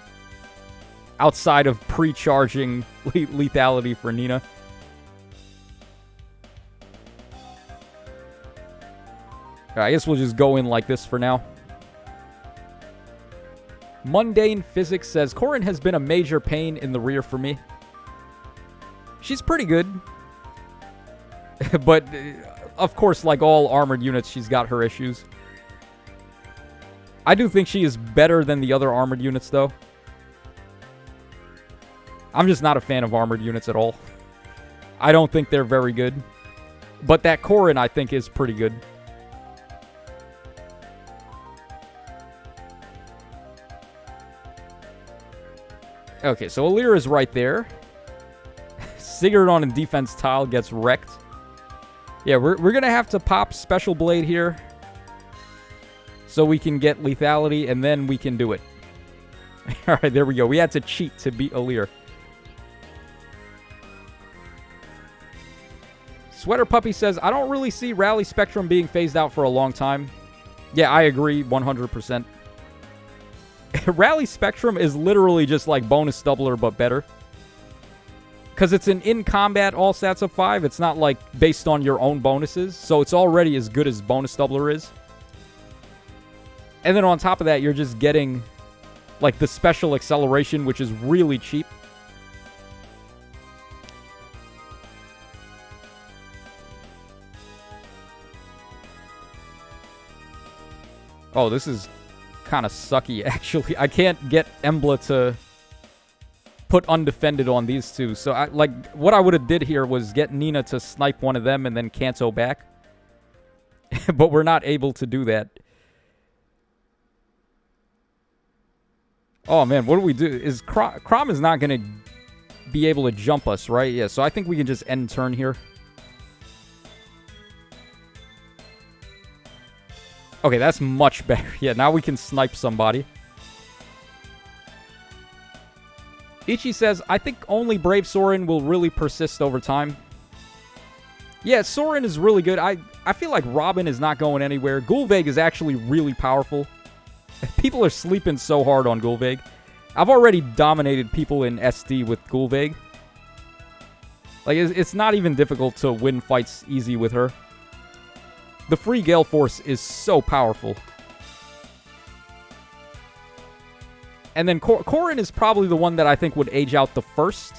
Outside of pre-charging lethality for Nina. I guess we'll just go in like this for now. Mundane Physics says, Corrin has been a major pain in the rear for me. She's pretty good. But, of course, like all armored units, she's got her issues. I do think she is better than the other armored units, though. I'm just not a fan of armored units at all. I don't think they're very good. But that Corrin, I think, is pretty good. Okay, so Alear is right there. Sigurd on a defense tile gets wrecked. Yeah, we're going to have to pop Special Blade here. So we can get lethality, and then we can do it. Alright, there we go. We had to cheat to beat Alear. Sweater Puppy says, I don't really see Rally Spectrum being phased out for a long time. Yeah, I agree 100%. Rally Spectrum is literally just like bonus doubler, but better. Because it's an in-combat all stats of 5. It's not like based on your own bonuses. So it's already as good as bonus doubler is. And then on top of that, you're just getting like the special acceleration, which is really cheap. Oh, this is kind of sucky, actually. I can't get Emblem to put undefended on these two. So, what I would have did here was get Nina to snipe one of them and then Kanto back. But we're not able to do that. Oh, man, what do we do? Crom is not going to be able to jump us, right? Yeah, so I think we can just end turn here. Okay, that's much better. Yeah, now we can snipe somebody. Ichi says, I think only Brave Sorin will really persist over time. Yeah, Sorin is really good. I feel like Robin is not going anywhere. Gulveg is actually really powerful. People are sleeping so hard on Gulveg. I've already dominated people in SD with Gulveg. Like, it's not even difficult to win fights easy with her. The free Gale Force is so powerful. And then Corrin is probably the one that I think would age out the first.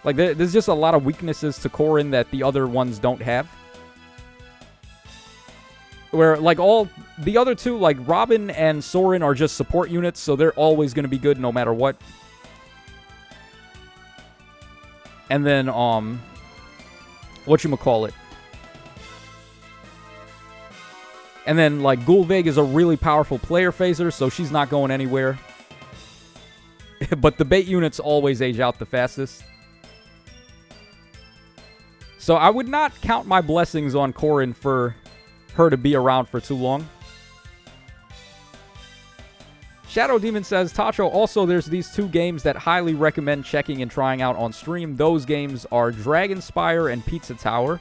Like, there's just a lot of weaknesses to Corrin that the other ones don't have. Where, like, all the other two, like, Robin and Sorin are just support units, so they're always going to be good no matter what. And then, whatchamacallit. And then, like, Gulveg is a really powerful player phaser, so she's not going anywhere. But the bait units always age out the fastest. So I would not count my blessings on Corrin for her to be around for too long. Shadow Demon says, Tacho, also there's these 2 games that highly recommend checking and trying out on stream. Those games are Dragonspire and Pizza Tower.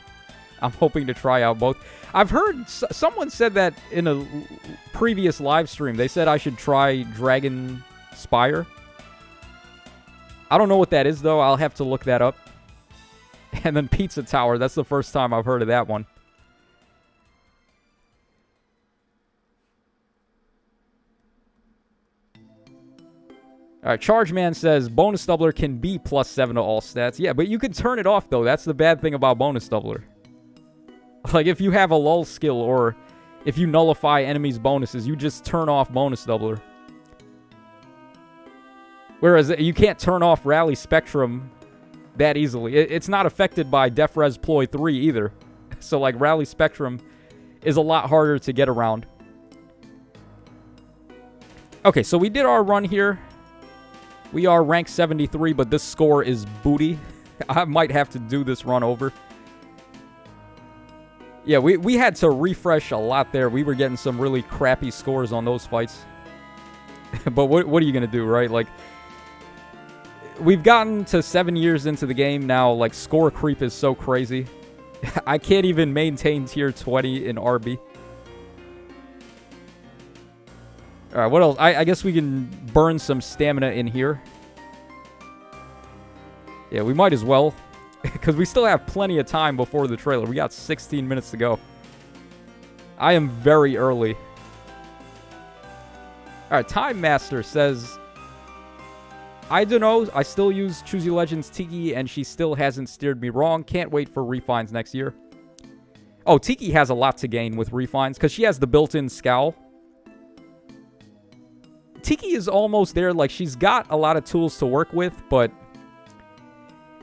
I'm hoping to try out both. I've heard someone said that in a previous live stream. They said I should try Dragonspire. I don't know what that is, though. I'll have to look that up. And then Pizza Tower. That's the first time I've heard of that one. All right, Charge Man says, Bonus Doubler can be +7 to all stats. Yeah, but you can turn it off, though. That's the bad thing about Bonus Doubler. Like, if you have a lull skill or if you nullify enemies' bonuses, you just turn off Bonus Doubler. Whereas you can't turn off Rally Spectrum that easily. It's not affected by Def Res Ploy 3 either. So, like, Rally Spectrum is a lot harder to get around. Okay, so we did our run here. We are rank 73, but this score is booty. I might have to do this run over. Yeah, we had to refresh a lot there. We were getting some really crappy scores on those fights. But what are you going to do, right? Like, we've gotten to 7 years into the game now. Like, score creep is so crazy. I can't even maintain tier 20 in RB. Alright, what else? I guess we can burn some stamina in here. Yeah, we might as well. Because we still have plenty of time before the trailer. We got 16 minutes to go. I am very early. Alright, Time Master says, I don't know. I still use Choose Your Legends Tiki, and she still hasn't steered me wrong. Can't wait for refines next year. Oh, Tiki has a lot to gain with refines, because she has the built-in scowl. Tiki is almost there. Like, she's got a lot of tools to work with, but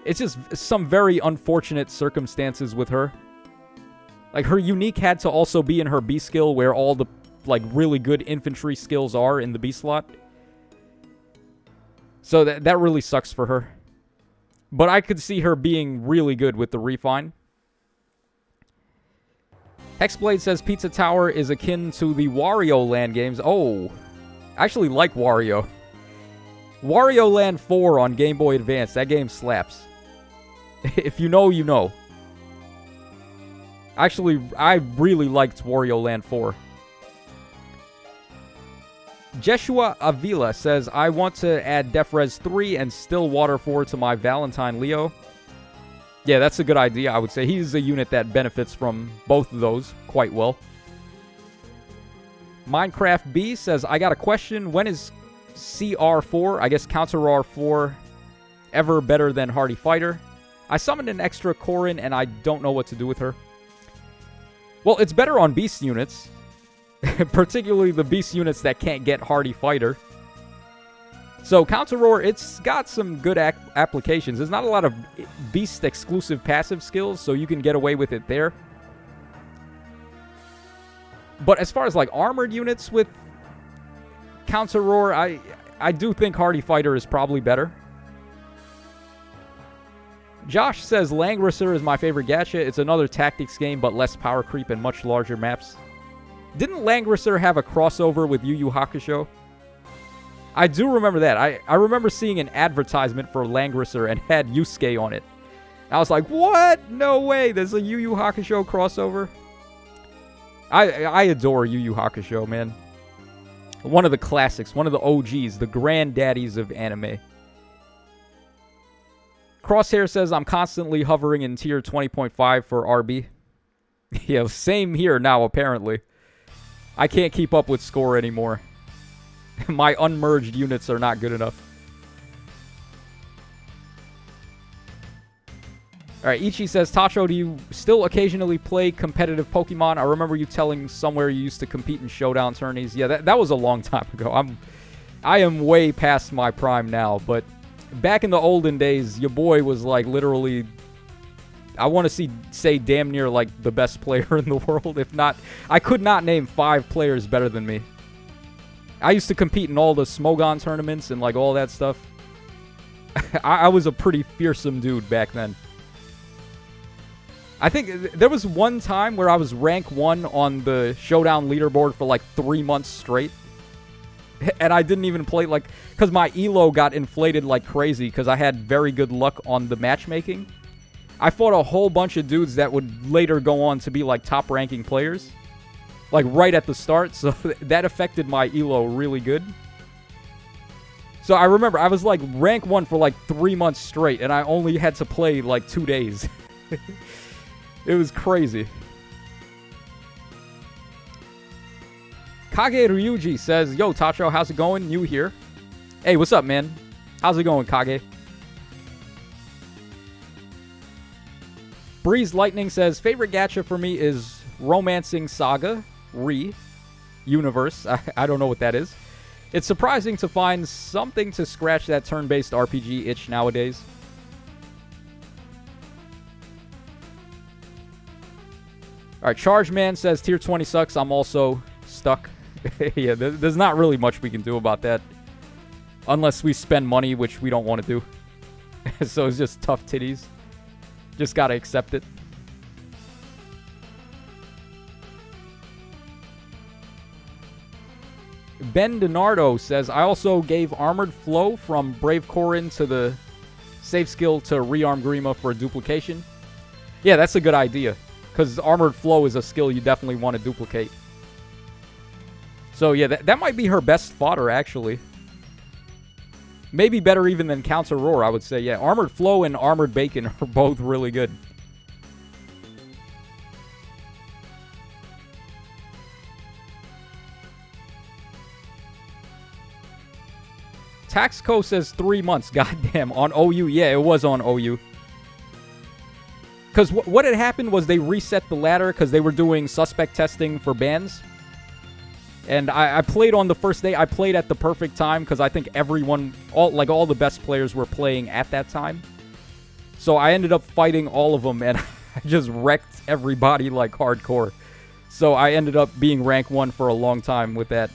it's just some very unfortunate circumstances with her. Like, her unique had to also be in her B skill, where all the, like, really good infantry skills are in the B slot. So that really sucks for her. But I could see her being really good with the refine. Hexblade says Pizza Tower is akin to the Wario Land games. Oh, I actually like Wario. Wario Land 4 on Game Boy Advance. That game slaps. If you know, you know. Actually, I really liked Wario Land 4. Jeshua Avila says, I want to add Def Res 3 and Stillwater 4 to my Valentine Leo. Yeah, that's a good idea, I would say. He's a unit that benefits from both of those quite well. Minecraft B says, I got a question. When is CR4, I guess Counter R4, ever better than Hardy Fighter? I summoned an extra Corin and I don't know what to do with her. Well, it's better on Beast units. Particularly the Beast units that can't get Hardy Fighter. So, Counter Roar, it's got some good applications. There's not a lot of Beast-exclusive passive skills, so you can get away with it there. But as far as, like, armored units with Counter Roar, I do think Hardy Fighter is probably better. Josh says, Langrisser is my favorite gacha. It's another tactics game, but less power creep and much larger maps. Didn't Langrisser have a crossover with Yu Yu Hakusho? I do remember that. I remember seeing an advertisement for Langrisser and had Yusuke on it. I was like, what? No way. There's a Yu Yu Hakusho crossover. I adore Yu Yu Hakusho, man. One of the classics. One of the OGs. The granddaddies of anime. Crosshair says, I'm constantly hovering in tier 20.5 for RB. Yeah, same here now, apparently. I can't keep up with score anymore. My unmerged units are not good enough. Alright, Ichi says, Tacho, do you still occasionally play competitive Pokemon? I remember you telling somewhere you used to compete in showdown tourneys. Yeah, that was a long time ago. I am way past my prime now, but back in the olden days, your boy was like literally, I want to say damn near like the best player in the world. If not, I could not name 5 players better than me. I used to compete in all the Smogon tournaments and like all that stuff. I was a pretty fearsome dude back then. I think there was one time where I was rank 1 on the Showdown leaderboard for like 3 months straight. And I didn't even play, like, because my elo got inflated like crazy because I had very good luck on the matchmaking. I fought a whole bunch of dudes that would later go on to be, like, top-ranking players. Like, right at the start, so that affected my elo really good. So I remember, I was, like, rank 1 for, like, 3 months straight, and I only had to play, like, 2 days. It was crazy. Kage Ryuji says, yo, Tacho, how's it going? New here. Hey, what's up, man? How's it going, Kage? Breeze Lightning says, favorite gacha for me is Romancing Saga Universe. I don't know what that is. It's surprising to find something to scratch that turn-based RPG itch nowadays. Alright, Charge Man says, tier 20 sucks. I'm also stuck. Yeah, there's not really much we can do about that. Unless we spend money, which we don't want to do. So it's just tough titties. Just gotta accept it. Ben DiNardo says, I also gave Armored Flow from Brave Corin to the save skill to rearm Grima for duplication. Yeah, that's a good idea. Because Armored Flow is a skill you definitely want to duplicate. So yeah, that might be her best fodder, actually. Maybe better even than Counter Roar, I would say. Yeah, Armored Flow and Armored Bacon are both really good. Taxco says 3 months. Goddamn, on OU. Yeah, it was on OU. Because what had happened was they reset the ladder because they were doing suspect testing for bans. And I played on the first day. I played at the perfect time because I think everyone, all the best players were playing at that time. So I ended up fighting all of them, and I just wrecked everybody like hardcore. So I ended up being rank 1 for a long time with that.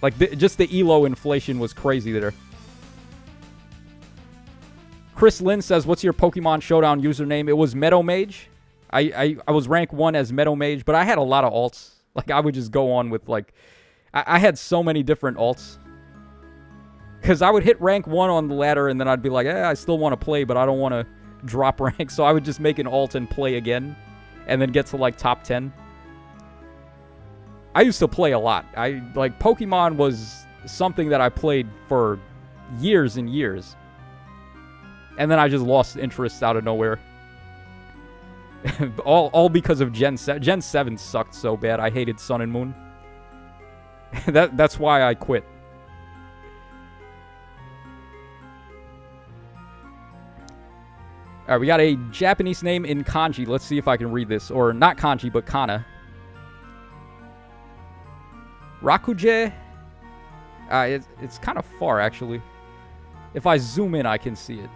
Like, just the elo inflation was crazy there. Chris Lynn says, what's your Pokemon Showdown username? It was Meadow Mage. I was rank 1 as Meadow Mage, but I had a lot of alts. Like, I would just go on with, like... I had so many different alts. Because I would hit rank 1 on the ladder, and then I'd be like, I still want to play, but I don't want to drop rank. So I would just make an alt and play again. And then get to, like, top 10. I used to play a lot. Like, Pokemon was something that I played for years and years. And then I just lost interest out of nowhere. all because of Gen 7. Gen 7 sucked so bad. I hated Sun and Moon. That's why I quit. Alright, we got a Japanese name in kanji. Let's see if I can read this. Or not kanji, but kana. Rakuje. It's kind of far, actually. If I zoom in, I can see it.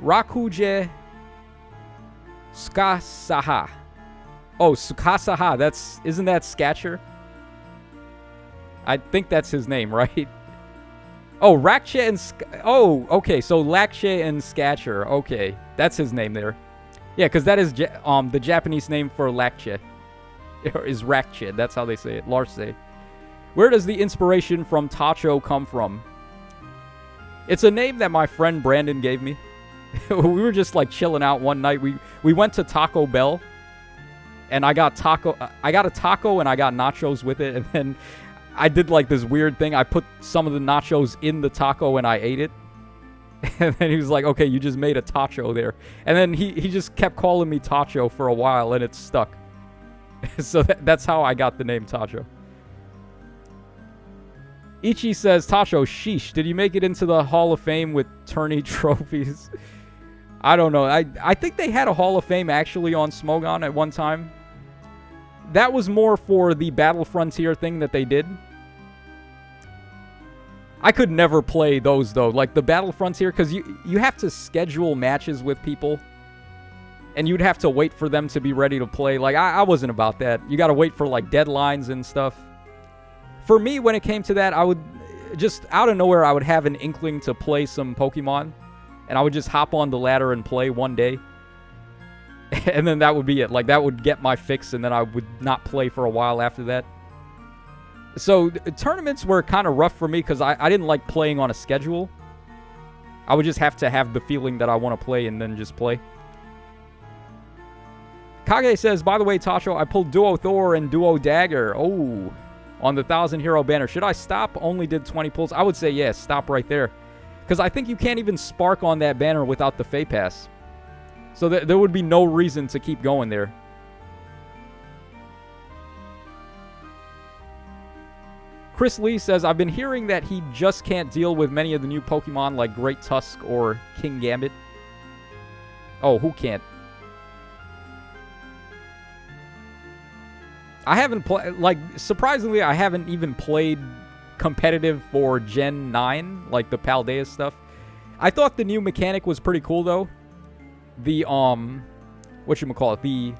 Rakuje Sukasaha. Oh, Sukasaha. Isn't that Scatcher? I think that's his name, right? Oh, Rakche and... Oh, okay. So Lakche and Scatcher. Okay. That's his name there. Yeah, because that is the Japanese name for Lakche. Is Rakche. That's how they say it. Larse. Where does the inspiration from Tacho come from? It's a name that my friend Brandon gave me. We were just like chilling out one night. We went to Taco Bell, and I got a taco and I got nachos with it, and then I did like this weird thing. I put some of the nachos in the taco and I ate it. And then he was like, okay, you just made a tacho there. And then he just kept calling me Tacho for a while, and it stuck. So that's how I got the name Tacho. Ichi says, Tacho, sheesh, did you make it into the Hall of Fame with tourney trophies? I don't know. I think they had a Hall of Fame actually on Smogon at one time. That was more for the Battle Frontier thing that they did. I could never play those, though. Like, the Battle Frontier, because you have to schedule matches with people. And you'd have to wait for them to be ready to play. Like, I wasn't about that. You gotta wait for, like, deadlines and stuff. For me, when it came to that, I would just, out of nowhere, I would have an inkling to play some Pokemon. And I would just hop on the ladder and play one day. And then that would be it. Like, that would get my fix, and then I would not play for a while after that. So tournaments were kind of rough for me because I didn't like playing on a schedule. I would just have to have the feeling that I want to play and then just play. Kage says, by the way, Tacho, I pulled Duo Thor and Duo Dagger. Oh, on the 1,000 Hero banner. Should I stop? Only did 20 pulls. I would say yes, stop right there. Because I think you can't even spark on that banner without the Fey Pass. So there would be no reason to keep going there. Chris Lee says, I've been hearing that he just can't deal with many of the new Pokemon like Great Tusk or King Gambit. Oh, who can't? I haven't played, like, surprisingly, I haven't even played competitive for Gen 9, like the Paldea stuff. I thought the new mechanic was pretty cool, though. The, whatchamacallit,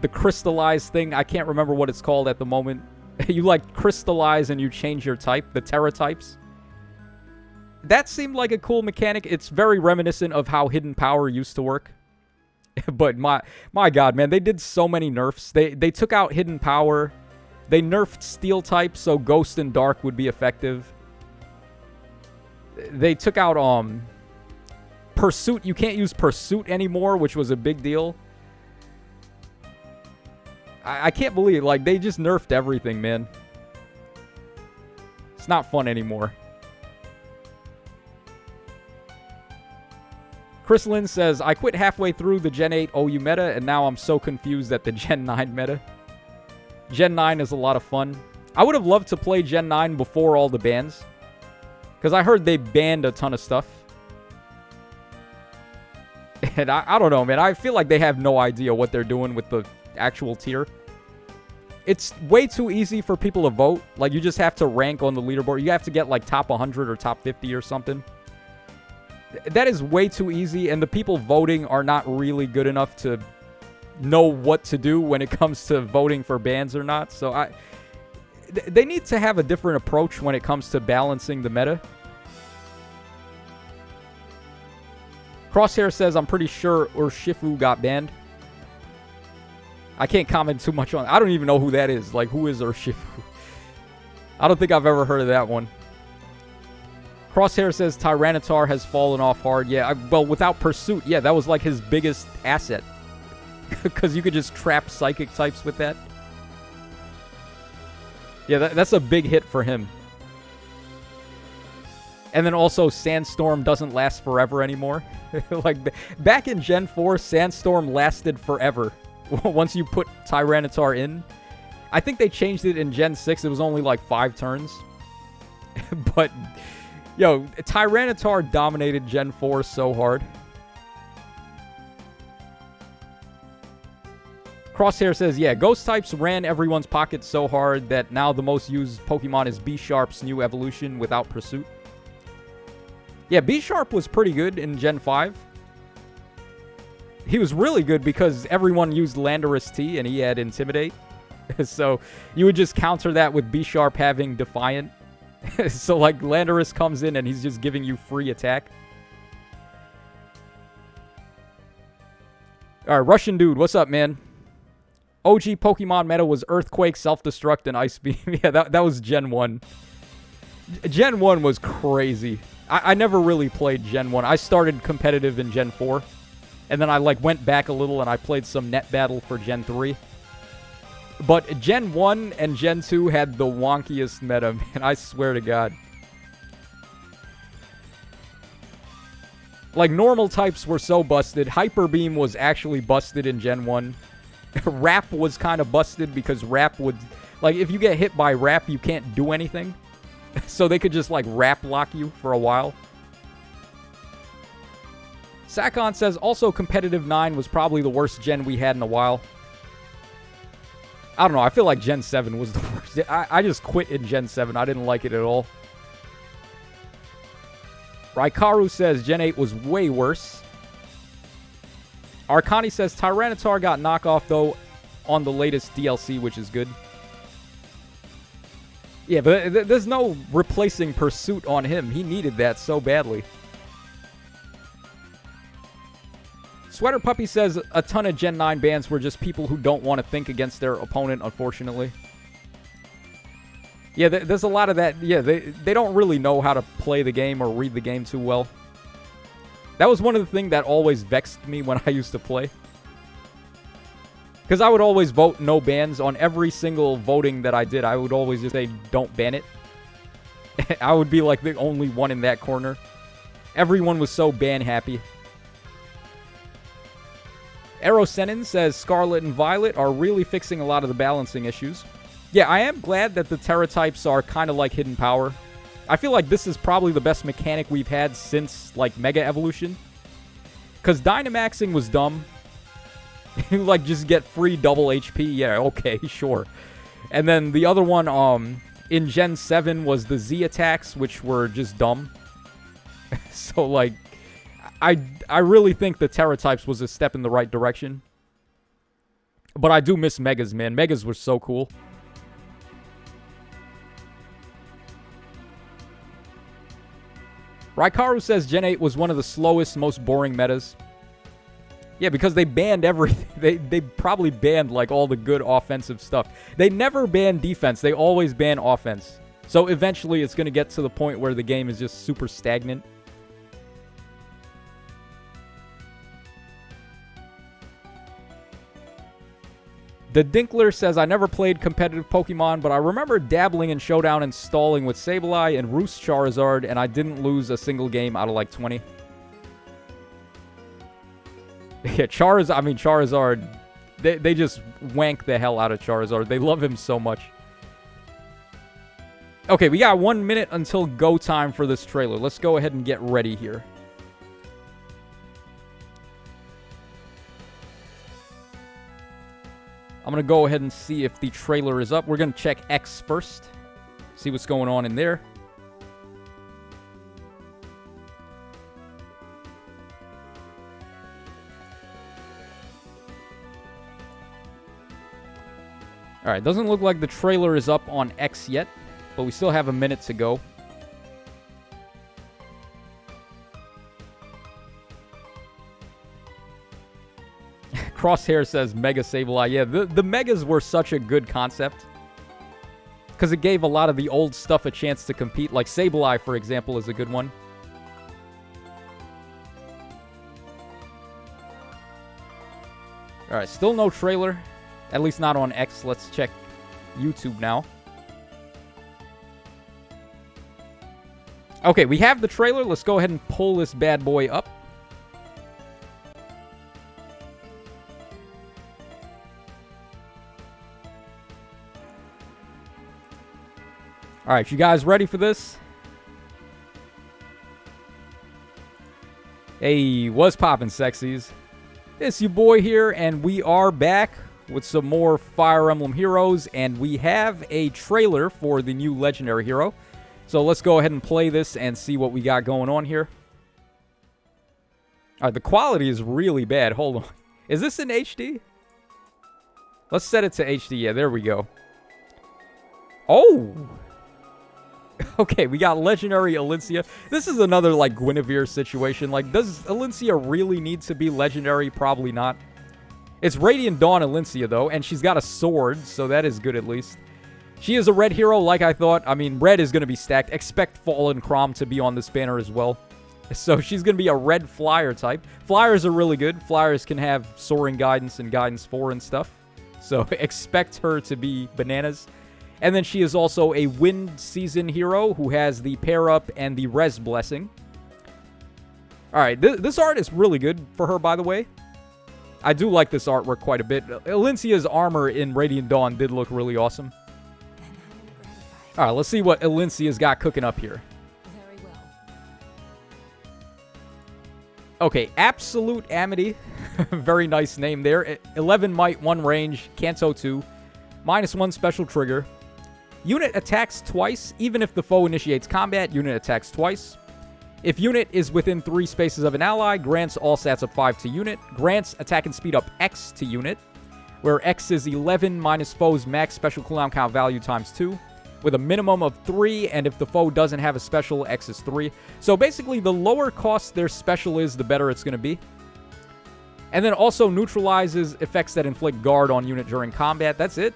the crystallized thing. I can't remember what it's called at the moment. You, like, crystallize and you change your type, the Terra types. That seemed like a cool mechanic. It's very reminiscent of how Hidden Power used to work. But my god, man, they did so many nerfs. They took out Hidden Power. They nerfed Steel type so Ghost and Dark would be effective. They took out Pursuit. You can't use Pursuit anymore, which was a big deal. I can't believe it. Like, they just nerfed everything, man. It's not fun anymore. Chris Lynn says, I quit halfway through the Gen 8 OU meta, and now I'm so confused at the Gen 9 meta. Gen 9 is a lot of fun. I would have loved to play Gen 9 before all the bans. Because I heard they banned a ton of stuff. And I don't know, man. I feel like they have no idea what they're doing with the actual tier. It's way too easy for people to vote. Like, you just have to rank on the leaderboard. You have to get, like, top 100 or top 50 or something. That is way too easy, and the people voting are not really good enough to know what to do when it comes to voting for bans or not. So they need to have a different approach when it comes to balancing the meta. Crosshair says, I'm pretty sure Urshifu got banned. I can't comment too much on it. I don't even know who that is. Like, who is Urshifu? I don't think I've ever heard of that one. Crosshair says Tyranitar has fallen off hard. Yeah, well, without Pursuit, yeah, that was like his biggest asset. Because you could just trap Psychic types with that. Yeah, that's a big hit for him. And then also, Sandstorm doesn't last forever anymore. Like, back in Gen 4, Sandstorm lasted forever. Once you put Tyranitar in. I think they changed it in Gen 6. It was only like 5 turns. But, yo, Tyranitar dominated Gen 4 so hard. Crosshair says, yeah, Ghost types ran everyone's pockets so hard that now the most used Pokemon is B-Sharp's new evolution without Pursuit. Yeah, B-Sharp was pretty good in Gen 5. He was really good because everyone used Landorus T and he had Intimidate. So you would just counter that with B-Sharp having Defiant. So, like, Landorus comes in and he's just giving you free attack. Alright, Russian Dude, what's up, man? OG Pokemon meta was Earthquake, Self-Destruct, and Ice Beam. Yeah, that was Gen 1. Gen 1 was crazy. I never really played Gen 1. I started competitive in Gen 4. And then I, like, went back a little and I played some net battle for Gen 3. But Gen 1 and Gen 2 had the wonkiest meta, man. I swear to God. Like, normal types were so busted. Hyper Beam was actually busted in Gen 1. Rap was kind of busted because Rap would... Like, if you get hit by Rap, you can't do anything. So they could just, like, Rap lock you for a while. Sakon says, also Competitive 9 was probably the worst gen we had in a while. I don't know. I feel like Gen 7 was the worst. I just quit in Gen 7. I didn't like it at all. Raikaru says Gen 8 was way worse. Arcani says Tyranitar got knockoff, though, on the latest DLC, which is good. Yeah, but there's no replacing Pursuit on him. He needed that so badly. Sweater Puppy says a ton of Gen 9 bans were just people who don't want to think against their opponent, unfortunately. Yeah, there's a lot of that. Yeah, they don't really know how to play the game or read the game too well. That was one of the things that always vexed me when I used to play. Because I would always vote no bans on every single voting that I did. I would always just say, don't ban it. I would be like the only one in that corner. Everyone was so ban happy. Aerosenin says Scarlet and Violet are really fixing a lot of the balancing issues. Yeah, I am glad that the Terra types are kind of like Hidden Power. I feel like this is probably the best mechanic we've had since, like, Mega Evolution. Because Dynamaxing was dumb. Like, just get free double HP. Yeah, okay, sure. And then the other one, in Gen 7 was the Z attacks, which were just dumb. So, like, I really think the Terra types was a step in the right direction. But I do miss Megas, man. Megas were so cool. Raikaru says Gen 8 was one of the slowest, most boring metas. Yeah, because they banned everything. They probably banned, like, all the good offensive stuff. They never banned defense. They always ban offense. So eventually it's going to get to the point where the game is just super stagnant. The Dinkler says, I never played competitive Pokemon, but I remember dabbling in Showdown and stalling with Sableye and Roost Charizard, and I didn't lose a single game out of like 20. Yeah, Charizard, they just wank the hell out of Charizard. They love him so much. Okay, we got 1 minute until go time for this trailer. Let's go ahead and get ready here. I'm going to go ahead and see if the trailer is up. We're going to check X first. See what's going on in there. Alright, doesn't look like the trailer is up on X yet, but we still have a minute to go. Crosshair says Mega Sableye. Yeah, the Megas were such a good concept. Because it gave a lot of the old stuff a chance to compete. Like Sableye, for example, is a good one. Alright, still no trailer. At least not on X. Let's check YouTube now. Okay, we have the trailer. Let's go ahead and pull this bad boy up. Alright, you guys ready for this? Hey, what's poppin', sexies? It's your boy here, and we are back with some more Fire Emblem Heroes, and we have a trailer for the new Legendary Hero. So let's go ahead and play this and see what we got going on here. Alright, the quality is really bad. Hold on. Is this in HD? Let's set it to HD. Yeah, there we go. Oh! Okay, we got Legendary Elincia. This is another, like, Guinevere situation. Like, does Elincia really need to be legendary? Probably not. It's Radiant Dawn Elincia, though, and she's got a sword, so that is good at least. She is a red hero, like I thought. I mean, red is going to be stacked. Expect Fallen Chrom to be on this banner as well. So she's going to be a red flyer type. Flyers are really good. Flyers can have Soaring Guidance and Guidance 4 and stuff. So expect her to be bananas. And then she is also a Wind Season hero who has the Pair Up and the Res Blessing. Alright, this art is really good for her, by the way. I do like this artwork quite a bit. Elincia's armor in Radiant Dawn did look really awesome. Alright, let's see what Elincia's got cooking up here. Okay, Absolute Amity. Very nice name there. 11 might, 1 range, Kanto 2. -1 special trigger. Unit attacks twice. Even if the foe initiates combat, unit attacks twice. If unit is within 3 spaces of an ally, grants all stats up 5 to unit. Grants attack and speed up X to unit, where X is 11 minus foe's max special cooldown count value times 2, with a minimum of 3, and if the foe doesn't have a special, X is 3. So basically, the lower cost their special is, the better it's going to be. And then also neutralizes effects that inflict guard on unit during combat. That's it.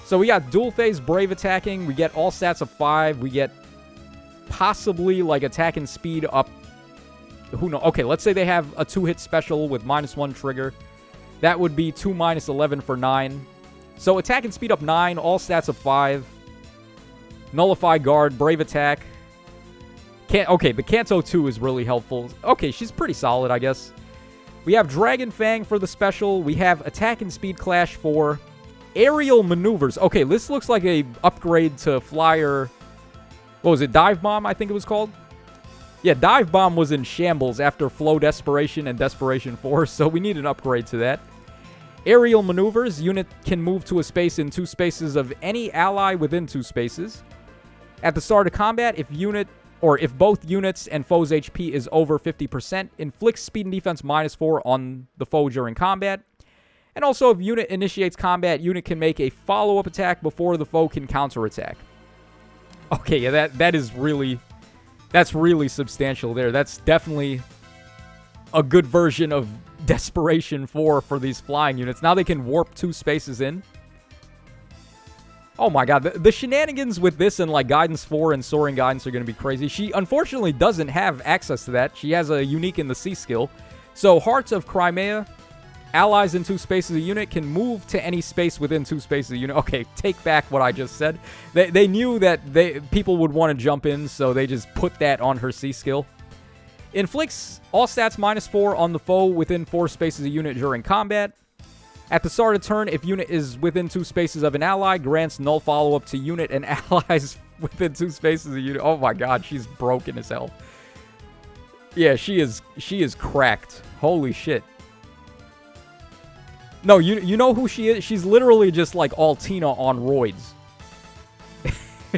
So we got dual phase Brave attacking. We get all stats of 5. We get possibly like attack and speed up. Who knows? Okay, let's say they have a 2-hit special with -1 trigger. That would be 2 minus 11 for 9. So attack and speed up 9, all stats of 5. Nullify guard, brave attack. Okay, the Kanto 2 is really helpful. Okay, she's pretty solid, I guess. We have Dragon Fang for the special. We have attack and speed clash for aerial maneuvers. Okay, this looks like a upgrade to flyer. What was it? Dive Bomb, I think it was called. Yeah, Dive Bomb was in shambles after Flow Desperation and Desperation 4, so we need an upgrade to that. Aerial maneuvers. Unit can move to a space in 2 spaces of any ally within 2 spaces. At the start of combat, if both units and foe's HP is over 50%, inflicts speed and defense -4 on the foe during combat. And also, if unit initiates combat, unit can make a follow-up attack before the foe can counterattack. Okay, yeah, that's really substantial there. That's definitely a good version of Desperation 4 for these flying units. Now they can warp 2 spaces in. Oh my god, the shenanigans with this and like Guidance 4 and Soaring Guidance are going to be crazy. She unfortunately doesn't have access to that. She has a unique in the C skill. So Hearts of Crimea, allies in 2 spaces a unit can move to any space within 2 spaces a unit. Okay, take back what I just said. They knew that people would want to jump in, so they just put that on her C skill. Inflicts all stats -4 on the foe within 4 spaces a unit during combat. At the start of turn, if unit is within 2 spaces of an ally, grants null follow-up to unit and allies within 2 spaces a unit. Oh my god, she's broken as hell. Yeah, she is cracked. Holy shit. No, you know who she is? She's literally just like Altina on roids.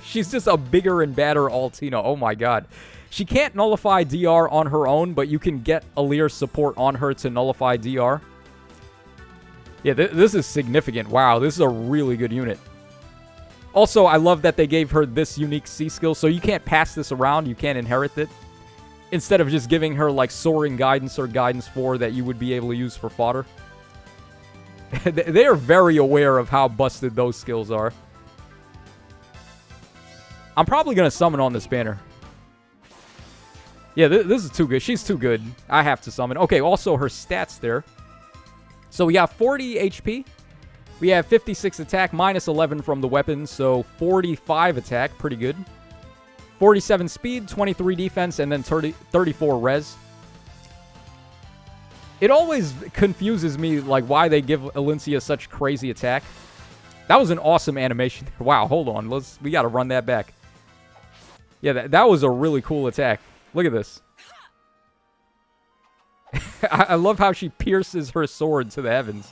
She's just a bigger and badder Altina. Oh my god. She can't nullify DR on her own, but you can get Alir support on her to nullify DR. Yeah, this is significant. Wow, this is a really good unit. Also, I love that they gave her this unique C skill, so you can't pass this around. You can't inherit it. Instead of just giving her, like, Soaring Guidance or Guidance 4 that you would be able to use for fodder. They are very aware of how busted those skills are. I'm probably going to summon on this banner. Yeah, this is too good. She's too good. I have to summon. Okay, also her stats there. So we got 40 HP. We have 56 attack, -11 from the weapon, so 45 attack. Pretty good. 47 speed, 23 defense, and then 34 res. It always confuses me, like, why they give Elincia such crazy attack. That was an awesome animation. Wow, hold on. We got to run that back. Yeah, that was a really cool attack. Look at this. I love how she pierces her sword to the heavens.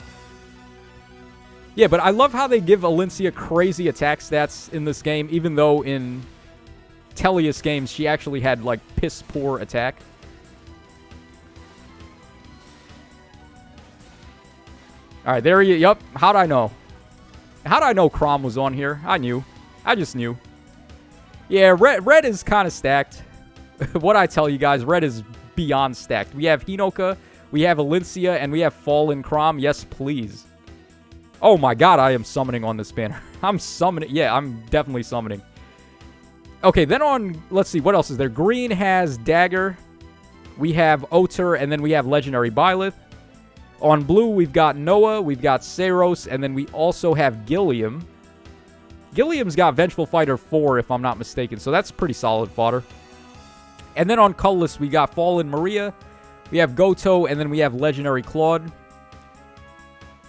Yeah, but I love how they give Elincia crazy attack stats in this game, even though in Tellius games she actually had, like, piss-poor attack. Alright, there you... Yup, how'd I know? How'd I know Chrom was on here? I knew. I just knew. Yeah, red is kind of stacked. What I tell you guys, red is beyond stacked. We have Hinoka, we have Elincia, and we have Fallen Chrom. Yes, please. Oh my god, I am summoning on this banner. I'm summoning. Yeah, I'm definitely summoning. Okay, then on... Let's see, what else is there? Green has Dagger. We have Otur, and then we have Legendary Byleth. On blue, we've got Noah, we've got Saros, and then we also have Gilliam. Gilliam's got Vengeful Fighter 4, if I'm not mistaken, so that's pretty solid fodder. And then on colorless, we got Fallen Maria, we have Goto, and then we have Legendary Claude.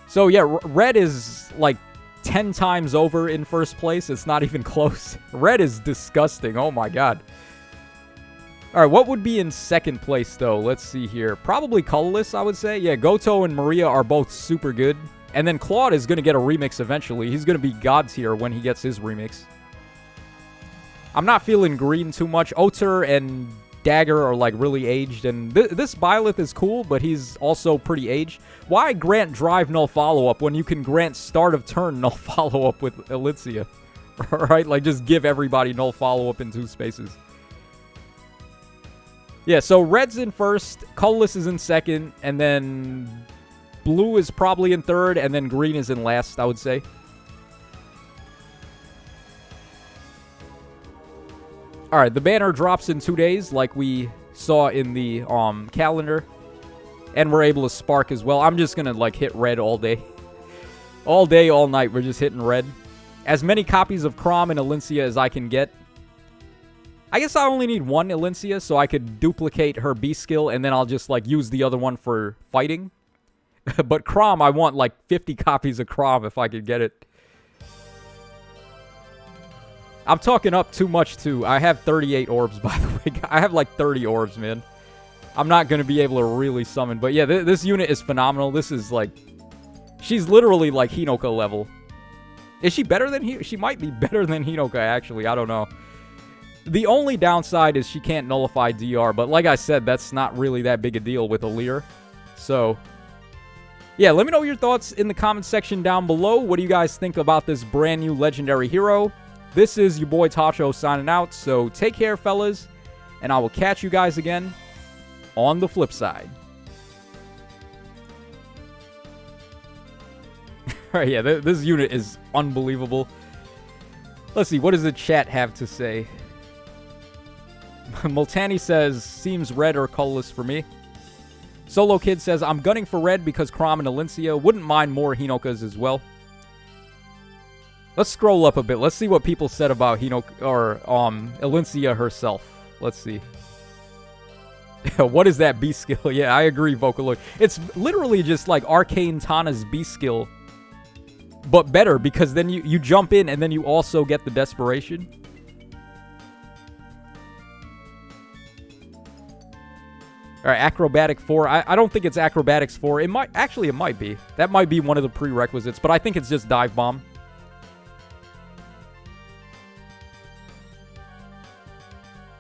So yeah, red is like 10 times over in first place. It's not even close. Red is disgusting. Oh my god. Alright, what would be in second place, though? Let's see here. Probably colorless, I would say. Yeah, Goto and Maria are both super good. And then Claude is going to get a remix eventually. He's going to be God tier when he gets his remix. I'm not feeling green too much. Otur and Dagger are, like, really aged. And this Byleth is cool, but he's also pretty aged. Why grant Drive Null Follow-Up when you can grant Start of Turn Null Follow-Up with Elincia? Right? Like, just give everybody Null Follow-Up in 2 spaces. Yeah, so red's in first, colorless is in second, and then blue is probably in third, and then green is in last, I would say. All right, the banner drops in 2 days like we saw in the calendar. And we're able to spark as well. I'm just going to, like, hit red all day. All day, all night, we're just hitting red. As many copies of Chrom and Elincia as I can get. I guess I only need one Elincia, so I could duplicate her B skill, and then I'll just, like, use the other one for fighting. But Chrom, I want, like, 50 copies of Chrom if I could get it. I'm talking up too much, too. I have 38 orbs, by the way. I have, like, 30 orbs, man. I'm not going to be able to really summon. But, yeah, this unit is phenomenal. This is, like... She's literally, like, Hinoka level. Is she better than Hinoka? She might be better than Hinoka, actually. I don't know. The only downside is she can't nullify DR, but like I said, that's not really that big a deal with Aleer. So, yeah, let me know your thoughts in the comment section down below. What do you guys think about this brand new legendary hero? This is your boy Tacho signing out, so take care, fellas, and I will catch you guys again on the flip side. Alright, yeah, this unit is unbelievable. Let's see, what does the chat have to say? Multani says, seems red or colorless for me. Solo Kid says, I'm gunning for red because Chrom and Elincia. Wouldn't mind more Hinokas as well. Let's scroll up a bit. Let's see what people said about Hinoka, or Elincia herself. Let's see. What is that B skill? Yeah, I agree, Vocaloid. It's literally just like Arcane Tana's B skill, but better, because then you jump in and then you also get the Desperation. All right, Acrobatic 4. I don't think it's Acrobatics 4. It might be. That might be one of the prerequisites, but I think it's just Dive Bomb.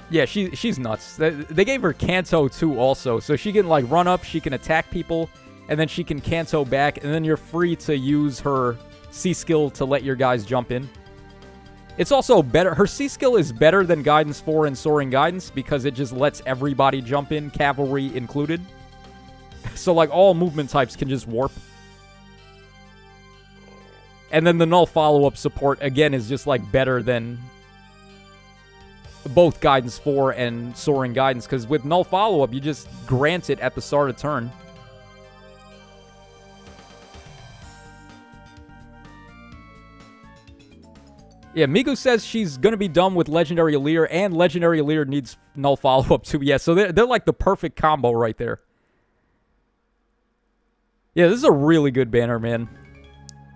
Yeah, she's nuts. They gave her Kanto too also, so she can like run up, she can attack people, and then she can Kanto back, and then you're free to use her C skill to let your guys jump in. It's also better. Her C skill is better than Guidance 4 and Soaring Guidance because it just lets everybody jump in, cavalry included. So, like, all movement types can just warp. And then the null follow-up support, again, is just, like, better than both Guidance 4 and Soaring Guidance, because with null follow-up, you just grant it at the start of turn. Yeah, Migu says she's going to be done with Legendary Aleer, and Legendary Aleer needs null follow-up too. Yeah, so they're like the perfect combo right there. Yeah, this is a really good banner, man.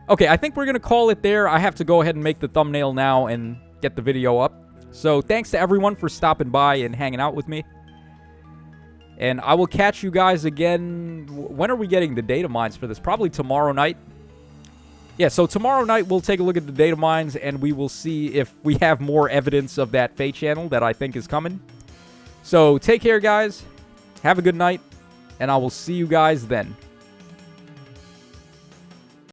Okay, I think we're going to call it there. I have to go ahead and make the thumbnail now and get the video up. So thanks to everyone for stopping by and hanging out with me. And I will catch you guys again. When are we getting the data mines for this? Probably tomorrow night. Yeah, so tomorrow night we'll take a look at the data mines and we will see if we have more evidence of that Fate channel that I think is coming. So take care, guys. Have a good night, and I will see you guys then.